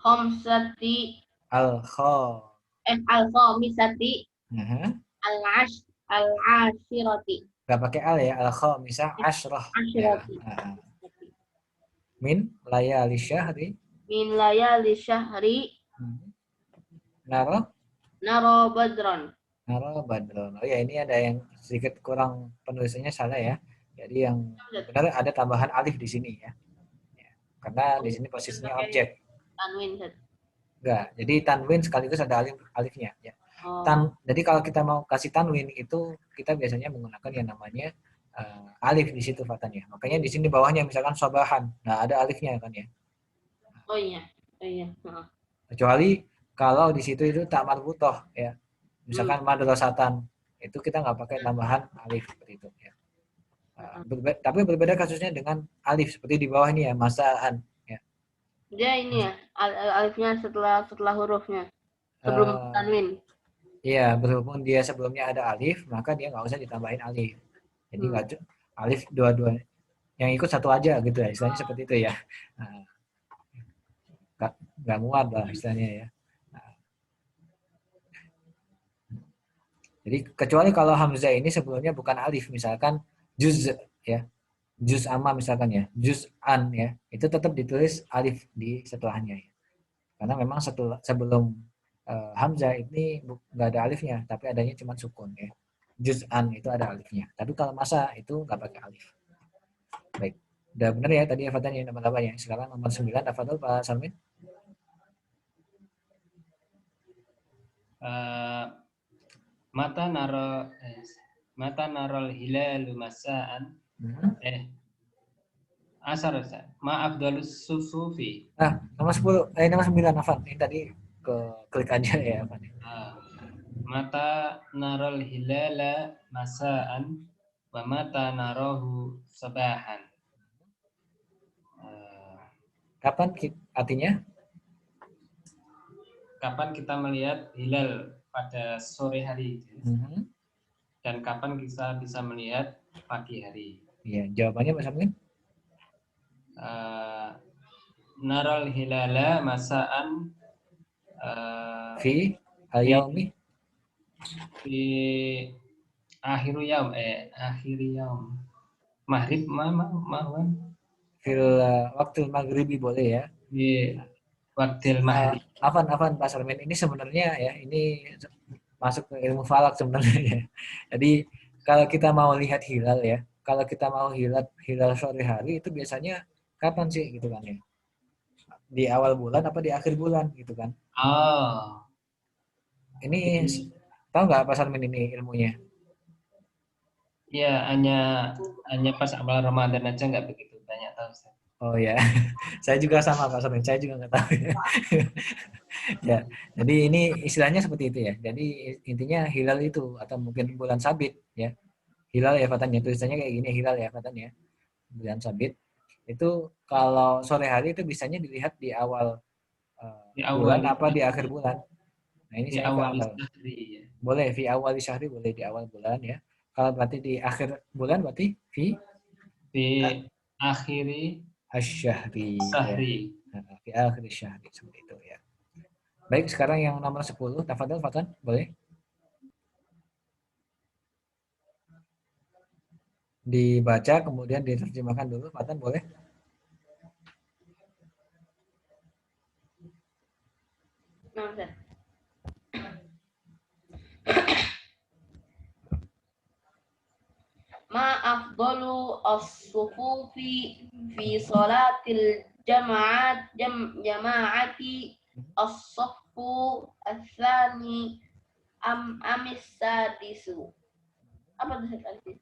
khamsati Al-khamsati al-khamisati Aha. al-ashirati. Gak pakai al ya, al-khamisah asyrah. Ya. Ashirati. Min layali syahri. Min layali syahri Naro badron. Naro badron. Oh ya, ini ada yang sedikit kurang, penulisannya salah ya. Jadi yang benar ada tambahan alif di sini ya. Karena di sini posisinya objek. Tanwin. Enggak. Jadi tanwin sekaligus ada alifnya ya. Jadi kalau kita mau kasih tanwin itu kita biasanya menggunakan yang namanya alif di situ fatanya. Makanya di sini bawahnya misalkan sobahan. Nah, ada alifnya kan ya. Oh iya. Kecuali kalau di situ itu tak marbutoh ya. Misalkan madrasatan itu kita nggak pakai tambahan alif seperti itu ya. Tapi berbeda kasusnya dengan alif seperti di bawah ini ya, masaan ya. Dia ini ya, alifnya setelah hurufnya. Sebelum tanwin. Iya, berhubung dia sebelumnya ada alif, maka dia nggak usah ditambahin alif. Jadi nggak alif dua-dua, yang ikut satu aja gitu ya, istilahnya seperti itu ya. Nggak muat lah istilahnya ya. Jadi kecuali kalau hamzah ini sebelumnya bukan alif, misalkan juz ya, juz amma misalkan ya, juz an ya, itu tetap ditulis alif di setelahnya ya. Karena memang sebelum hamzah ini nggak ada alifnya, tapi adanya cuma sukun ya. Juz'an itu ada alifnya. Tapi kalau masa itu nggak pakai alif. Baik. Udah benar ya tadi hafatannya nomor 8 ya. Sekarang nomor 9 hafadul Pak Salmin. Mata narol hilalu masaan. Asar maaf dalus sufufi. Nomor 10 nomor 9 hafal. Ini tadi klik aja ya Pak. Mata narol hilala masaan wa mata narahu sabahan. Kapan artinya? Kapan kita melihat hilal pada sore hari dan kapan kita bisa melihat pagi hari? Iya, jawabannya Mas Amin. Narol hilala masaan fi al-yaumi fi akhir yaum maghrib mawan fil waktu maghribi boleh ya. Di waktu maghrib. Afan Pak Salmin, ini sebenarnya ya, ini masuk ke ilmu falak sebenarnya ya. Jadi kalau kita mau lihat hilal ya, kalau kita mau hilal sore hari itu biasanya kapan sih gitu kan ya? Di awal bulan apa di akhir bulan gitu kan? Oh. Ini tahu nggak Pak Salmin ini ilmunya? Ya, hanya pas awal Ramadan aja nggak begitu banyak tahu. Oh ya, saya juga sama Pak Salmin, saya juga nggak tahu ya. Ya, jadi ini istilahnya seperti itu ya. Jadi intinya hilal itu atau mungkin bulan sabit ya. Hilal ya fatanya, tulisannya kayak gini, hilal ya fatanya. Bulan sabit. Itu kalau sore hari itu bisanya dilihat di awal bulan apa di akhir bulan. Nah, ini saya kurang tahu. Boleh fi awal syahri, boleh di awal bulan ya. Kalau berarti di akhir bulan berarti fi akhiri asyhri. Syahri. Ya. Nah, fi akhir syahri seperti itu ya. Baik, sekarang yang nomor 10, tafadhol Fatan, boleh? Dibaca kemudian diterjemahkan dulu, Fatan boleh? Ma afdalu as-sufufi fi salatil jama'ati as-saffu ats-tsani amis sadisu. Apa itu tadi?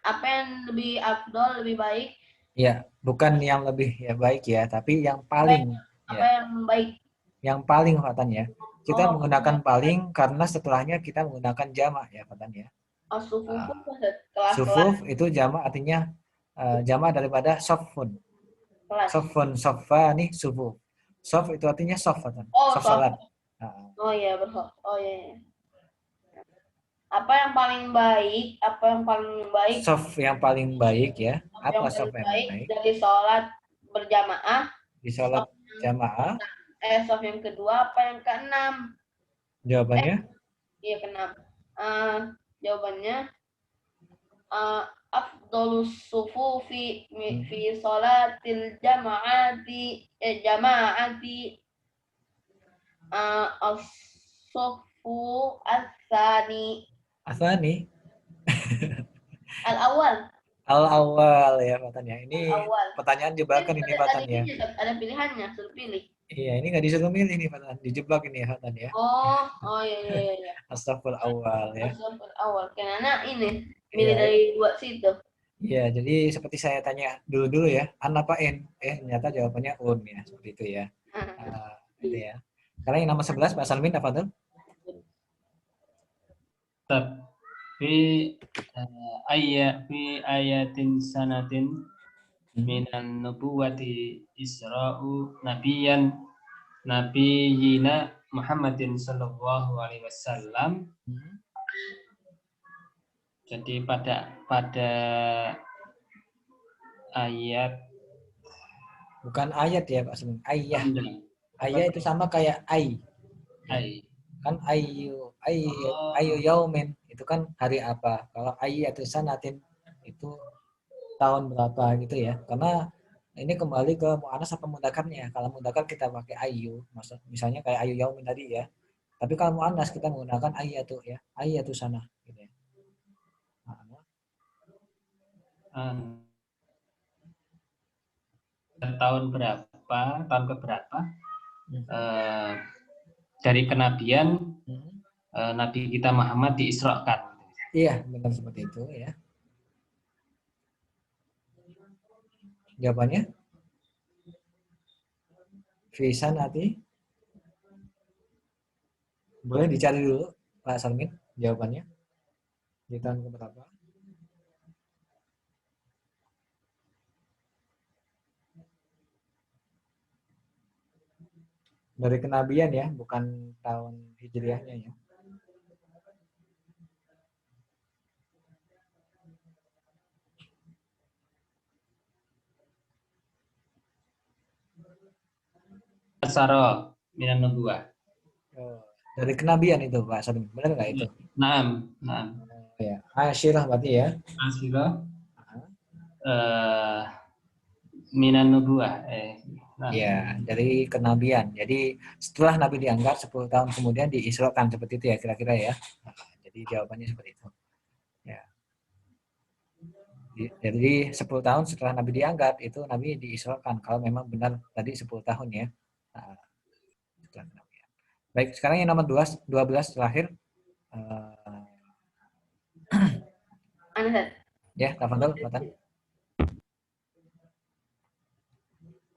Apa yang lebih afdal, lebih baik? Ya, bukan yang lebih ya baik ya, tapi yang paling. Apa yang baik? Yang paling Fatan ya. Kita menggunakan paling karena setelahnya kita menggunakan jamak ya Fatan ya. Sufuf itu jamak, artinya jamak daripada sofun. Sofun, sofa nih sufuf. Sof itu artinya sof Fatan. Sof salat. Oh iya, oh iya. Apa yang paling baik? Sof yang paling baik ya. Apa sof yang paling baik? Dari sholat berjamaah. Di sholat jamaah. Sof yang kedua apa yang keenam? Jawabannya? Iya kenapa? Jawabannya afdolus sufufi fi sholatil jamaati as-suffu ats-tsani Asani. al-awwal. Al-awwal ya Fatan ya. Ini Al-awwal. pertanyaan jebakan ini Fatan ya. Ada pilihannya, suruh pilih. Iya, ini nggak disuruh milih nih Fatan. Dijebak ini ya Fatan ya. Oh iya. Astagfirul awal ya. Asal awal. Karena ini milih Iya, dari dua situ. iya, jadi seperti saya tanya dulu ya, an apa in? Ternyata jawabannya un ya, seperti itu ya. Itu ya. Sekarang yang nomor 11 Pak Salmin apa tuh? Fi ayatin sanatin minan nubuwati Isra'u nabiyina Muhammadin sallallahu alaihi wasallam. Jadi pada ayat, bukan ayat ya Pak Salmin, ayah. Ayah itu sama kayak ai. Kan ayu yaumin itu kan hari apa. Kalau ayatu sanatin itu tahun berapa gitu ya. Karena ini kembali ke mu'annas apa mudzakarnya. Kalau mudzakkar kita pakai ayu, misalnya kayak ayu yaumin tadi ya. Tapi kalau mu'annas kita menggunakan ayatu ya. Ayatu sana gitu ya. Tahun keberapa dari kenabian Nabi kita Muhammad diisrakan. Iya, benar seperti itu ya. Jawabannya? Visa nanti. Boleh dicari dulu Pak Salmin jawabannya. Di tahun keberapa? Dari kenabian ya, bukan tahun hijriahnya ya. Asara minan nubuwah. Dari kenabian itu Pak Salim, benar nggak itu? Naam. Ya, asyirah berarti ya. Asyirah minan nubuwah. Ya, dari kenabian. Jadi setelah Nabi diangkat 10 tahun kemudian diisrakan seperti itu ya kira-kira ya. Jadi jawabannya seperti itu. Ya. Jadi 10 tahun setelah Nabi diangkat itu Nabi diisrakan kalau memang benar tadi 10 tahun ya. Baik, sekarang yang nomor 12 terakhir. Ya, tafadhol, Fatan.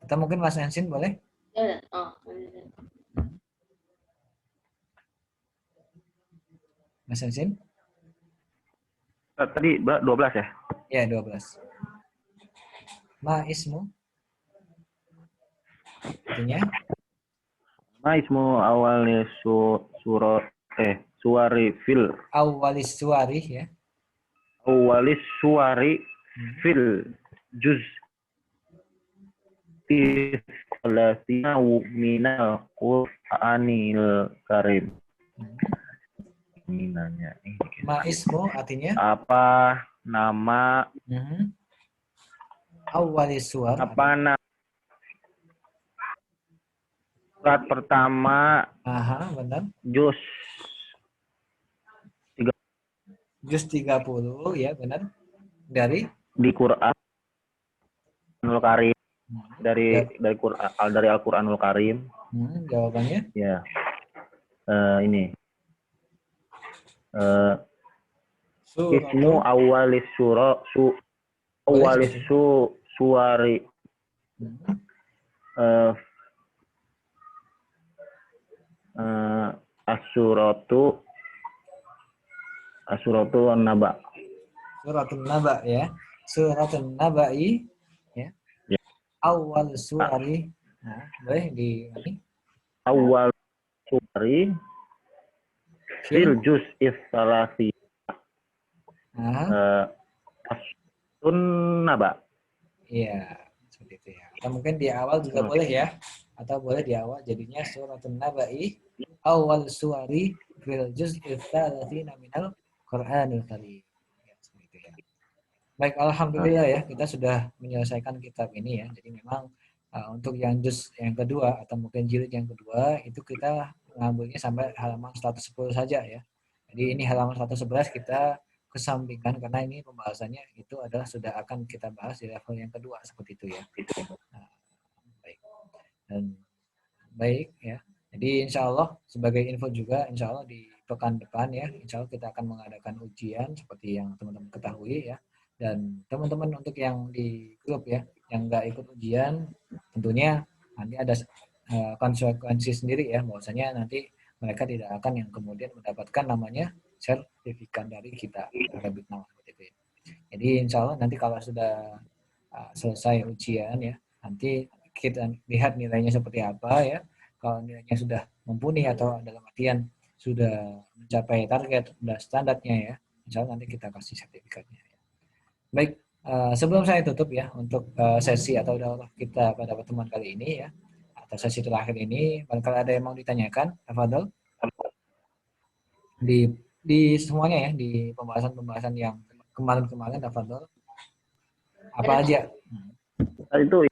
Kita mungkin Mas Ensin boleh? Mas Ensin? Tadi 12 ya? Ya, 12. Ma ismu? Artinya? Ma ismu awalnya suwari fil. Awalis suwari ya. Awalis suwari fil juz isqalasina minal Qur'anil Karim. Minanya ini. Ma ismu artinya? Apa nama? Awalis suwar. Apa nama? Surat pertama. Aha, benar. Juz 30 ya, benar. Dari? Di Qur'anul Karim. Dari Al-Qur'anul Karim. Jawabannya? Ya. Ini. Ismu awalis suwari Asuratu an-Naba. Suratun Naba ya. Suratun Naba'i ya. Awal suwari. Nah, boleh di ini. Awal suwari fil juz istalasi. Asun Naba. Iya, seperti itu ya. Atau mungkin di awal juga boleh ya. atau boleh di awal jadinya suratun naba'i awal suwari fil juz'i tsalatsina minal Qur'anil Karim. Ya, seperti itu ya. Baik, alhamdulillah ya kita sudah menyelesaikan kitab ini ya. Jadi memang untuk yang juz yang kedua atau mungkin jilid yang kedua itu kita mengambilnya sampai halaman 110 saja ya. Jadi ini halaman 111 kita kesampingkan karena ini pembahasannya itu adalah sudah akan kita bahas di level yang kedua seperti itu ya. Nah, baik. Dan baik ya. Jadi insya Allah sebagai info juga insya Allah di pekan depan ya insya Allah kita akan mengadakan ujian seperti yang teman-teman ketahui ya. Dan teman-teman untuk yang di grup ya yang nggak ikut ujian tentunya nanti ada konsekuensi sendiri ya bahwasanya nanti mereka tidak akan yang kemudian mendapatkan namanya sertifikat dari kita Arabic Now seperti itu ya. Jadi insya Allah nanti kalau sudah selesai ujian ya nanti kita lihat nilainya seperti apa ya. Kalau nilainya sudah mumpuni atau dalam artian sudah mencapai target sudah standarnya ya insya Allah nanti kita kasih sertifikatnya ya. Baik, sebelum saya tutup ya untuk sesi atau daurah kita pada pertemuan kali ini ya atau sesi terakhir ini barangkali ada yang mau ditanyakan Tafadhol di semuanya ya di pembahasan yang kemarin Tafadhol apa aja Itu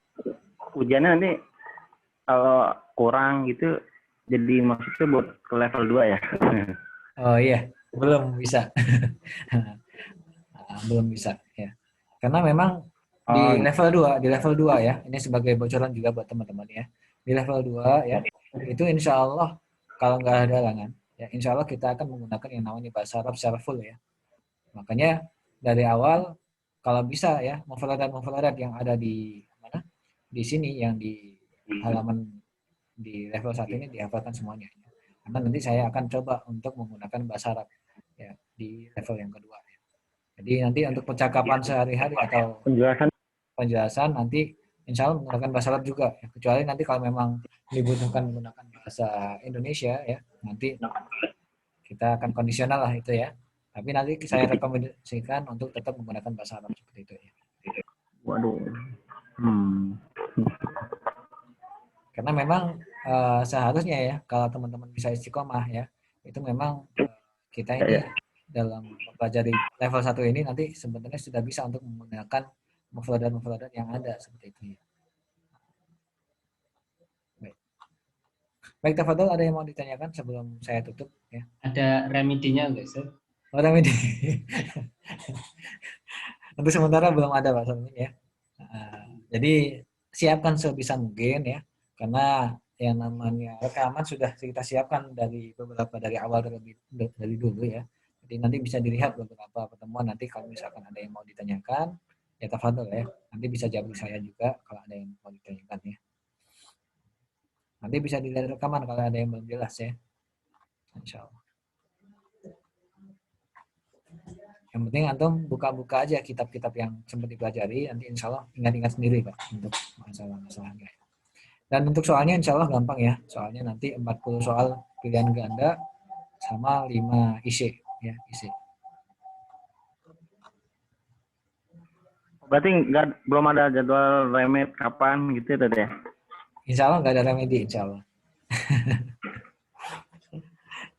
ujiannya nanti kalau kurang gitu jadi maksudnya buat ke level 2 ya. Oh iya belum bisa belum bisa ya karena memang di level 2 ya ini sebagai bocoran juga buat teman-teman ya di level 2 ya itu insya Allah kalau nggak ada halangan ya insya Allah kita akan menggunakan yang namanya bahasa Arab secara full ya makanya dari awal kalau bisa ya mufradat yang ada di mana di sini yang di halaman di level 1 ini dihafalkan semuanya karena nanti saya akan coba untuk menggunakan bahasa Arab ya di level yang kedua ya. Jadi nanti untuk percakapan sehari-hari atau penjelasan nanti insya Allah menggunakan bahasa Arab juga ya. Kecuali nanti kalau memang dibutuhkan menggunakan bahasa Indonesia ya nanti kita akan kondisional lah itu ya tapi nanti saya rekomendasikan untuk tetap menggunakan bahasa Arab seperti itu ya. Waduh. Karena memang seharusnya ya kalau teman-teman bisa istiqomah ya itu memang kita ini dalam mempelajari level 1 ini nanti sebenarnya sudah bisa untuk menggunakan mufradat yang ada seperti itu ya. Baik Tafadhol ada yang mau ditanyakan sebelum saya tutup ya. Ada remedinya enggak sih? Oh, remedi. Untuk sementara belum ada Pak Salmin ya. Jadi siapkan sebisa mungkin ya karena yang namanya rekaman sudah kita siapkan dari awal dari dulu ya. Jadi nanti bisa dilihat beberapa pertemuan nanti kalau misalkan ada yang mau ditanyakan ya tafadhol ya. Nanti bisa jawab saya juga kalau ada yang mau ditanyakan ya. Nanti bisa dilihat rekaman kalau ada yang belum jelas ya. Insya Allah. Yang penting antum buka-buka aja kitab-kitab yang sempat dipelajari nanti insya Allah ingat-ingat sendiri Pak untuk masalah-masalahnya. Dan untuk soalnya insya Allah gampang ya. Soalnya nanti 40 soal pilihan ganda sama 5 isi ya isi. Berarti belum ada jadwal remed kapan gitu tadi ya? Insya Allah nggak ada remedi insya Allah.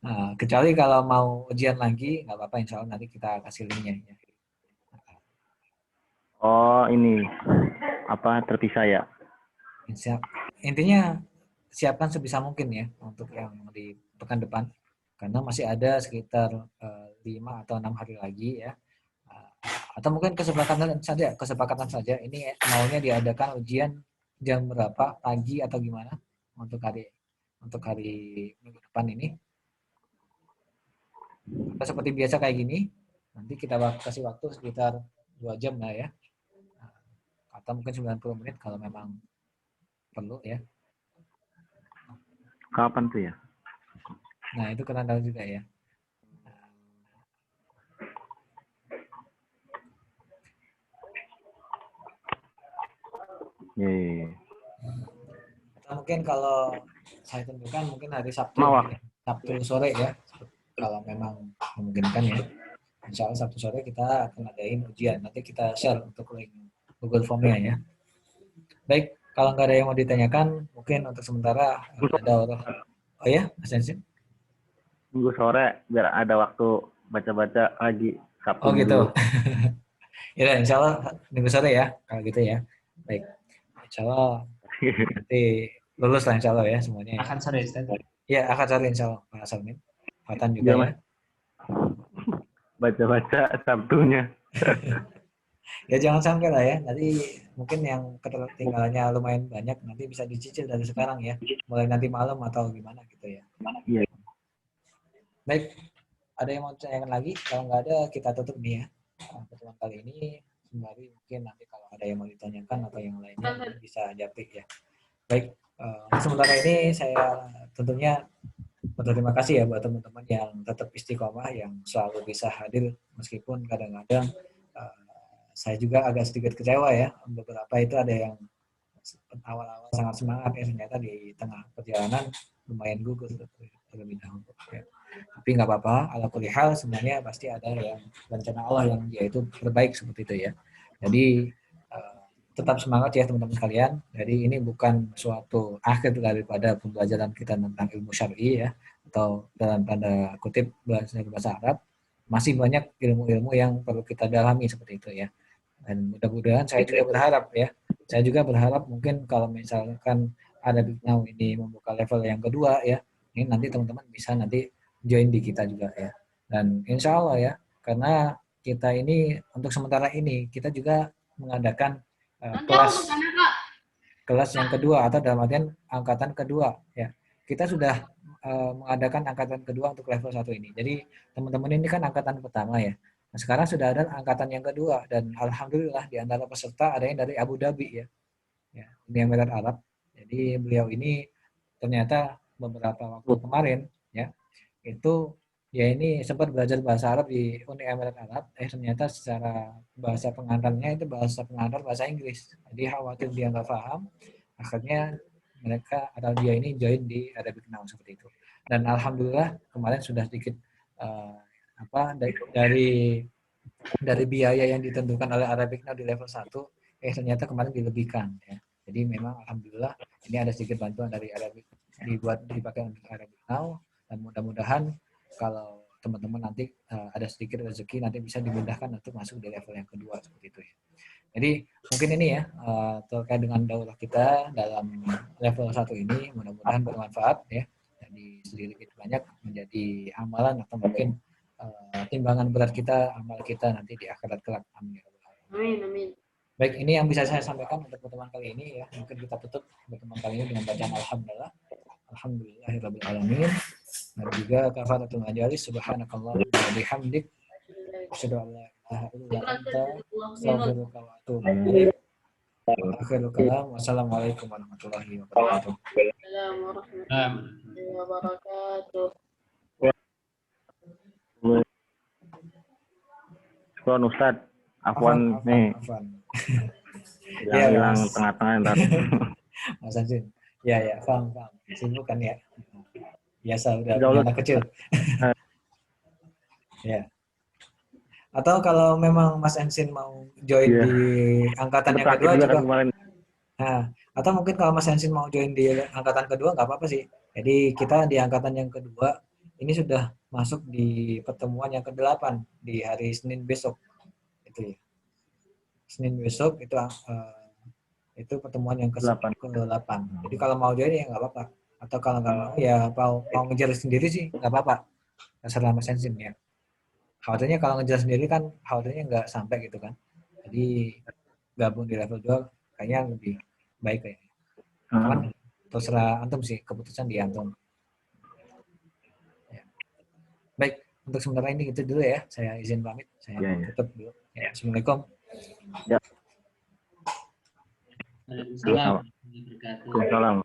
Nah, kecuali kalau mau ujian lagi nggak apa-apa insya Allah nanti kita kasih linknya ya. Oh ini apa terpisah ya? Intinya siapkan sebisa mungkin ya untuk yang di pekan depan karena masih ada sekitar 5 atau 6 hari lagi ya. Atau mungkin kesepakatan saja ini maunya diadakan ujian jam berapa pagi atau gimana untuk hari minggu depan ini atau seperti biasa kayak gini nanti kita kasih waktu sekitar 2 jam lah ya atau mungkin 90 menit kalau memang perlu ya. Kapan tuh ya? Nah itu kena tahu juga ya. Atau mungkin kalau saya tentukan mungkin hari Sabtu sore ya kalau memang memungkinkan ya. Insya Allah Sabtu sore kita akan adain ujian nanti kita share untuk link Google Form-nya ya. Baik Kalau nggak ada yang mau ditanyakan, mungkin untuk sementara ada orang. Oh ya, Mas Ensin? Minggu sore biar ada waktu baca-baca lagi Sabtu Oh gitu. dulu. Ya, insya Allah minggu sore ya, kalau gitu ya. Baik, insya Allah nanti lulus lah insya Allah ya semuanya ya. Akan sore Ustaz. Ya, akan sore insya Allah, Pak Salmin. Fatan juga Iya, ya. Mas. Baca-baca Sabtunya. Ya jangan sampai lah ya, nanti mungkin yang ketertinggalannya lumayan banyak, nanti bisa dicicil dari sekarang ya. Mulai nanti malam atau gimana gitu ya. Iya. Baik, ada yang mau tanyakan lagi? Kalau nggak ada, kita tutup nih ya. Pertemuan kali ini, sembari mungkin nanti kalau ada yang mau ditanyakan atau yang lainnya bisa japri ya. Baik, sementara ini saya tentunya berterima kasih ya buat teman-teman yang tetap istiqomah, yang selalu bisa hadir meskipun kadang-kadang saya juga agak sedikit kecewa ya. Beberapa itu ada yang awal-awal sangat semangat ya, ternyata di tengah perjalanan lumayan gugur terlebih dahulu. Ya. Tapi nggak apa-apa, ala kulli hal semuanya pasti ada yang rencana Allah yang dia itu terbaik seperti itu ya. Jadi tetap semangat ya teman-teman sekalian. Jadi ini bukan suatu akhir daripada pembelajaran kita tentang ilmu syar'i ya, atau dalam tanda kutip bahasa Arab. Masih banyak ilmu-ilmu yang perlu kita dalami seperti itu ya. Dan mudah-mudahan saya juga berharap ya. Saya juga berharap mungkin kalau misalkan Arabic Now ini membuka level yang kedua ya, ini nanti teman-teman bisa nanti join di kita juga ya. Dan insya Allah ya, karena kita ini untuk sementara ini kita juga mengadakan kelas yang kedua atau dalam artian angkatan kedua ya. Kita sudah mengadakan angkatan kedua untuk level 1 ini. Jadi teman-teman ini kan angkatan pertama ya. Nah, sekarang sudah ada angkatan yang kedua dan alhamdulillah di antara peserta ada yang dari Abu Dhabi ya. Ya, Uni Emirat Arab. Jadi beliau ini ternyata beberapa waktu kemarin ya itu ya ini sempat belajar bahasa Arab di Uni Emirat Arab, ternyata secara bahasa pengantarnya itu bahasa pengantar bahasa Inggris. Jadi khawatir dia nggak paham, akhirnya mereka atau dia ini join di Arabic Now seperti itu. Dan alhamdulillah kemarin sudah sedikit dari biaya yang ditentukan oleh Arabic Now di level 1, ternyata kemarin dilebihkan ya. Jadi memang alhamdulillah ini ada sedikit bantuan dari Arabic dipakai untuk Arabic Now. Dan mudah-mudahan kalau teman-teman nanti ada sedikit rezeki nanti bisa dimudahkan untuk masuk di level yang kedua seperti itu ya. Jadi mungkin ini ya terkait dengan daurah kita dalam level 1 ini mudah-mudahan bermanfaat ya. Jadi sedikit banyak menjadi amalan atau mungkin timbangan berat kita, amal kita nanti di akhirat kelak. Amin. Amin. Baik, ini yang bisa saya sampaikan untuk pertemuan kali ini ya. Mungkin kita tutup pertemuan kali ini dengan bacaan alhamdulillah. Alhamdulillahirabbil alamin. Dan juga kafaratul majalis subhanakallahumma wa bihamdik asyhadu an la ilaha illa anta astaghfiruka wa atubu ilaik. Akhirul kalam. Wassalamualaikum warahmatullahi wabarakatuh. Assalamualaikum warahmatullahi wabarakatuh. Soal Ustaz, afwan nih. Hilang tengah-tengah ntar. Mas Ansin. Ya, paham. Sibuk kan ya. Biasa udah anak kecil. Ya. Atau kalau memang Mas Ensin mau join di angkatan yang kedua juga. Nah, atau mungkin kalau Mas Ensin mau join di angkatan kedua nggak apa-apa sih. Jadi kita di angkatan yang kedua ini sudah masuk di pertemuan yang ke-8 di hari Senin besok. Itu ya. Senin besok itu pertemuan yang ke-8. Jadi kalau mau join ya nggak apa-apa. Atau kalau nggak mau ya mau ngejar sendiri sih nggak apa-apa. Terserah Mas Ensin ya. Khawatirnya kalau ngejar sendiri kan khawatirnya nggak sampai gitu kan. Jadi gabung di level 2 kayaknya lebih baik kayaknya. Cuman terserah antum sih, keputusan di antum. Ya. Baik, untuk sementara ini gitu dulu ya. Saya izin pamit. Saya tutup dulu. Ya, Assalamualaikum. Ya. Waalaikumsalam. Waalaikumsalam.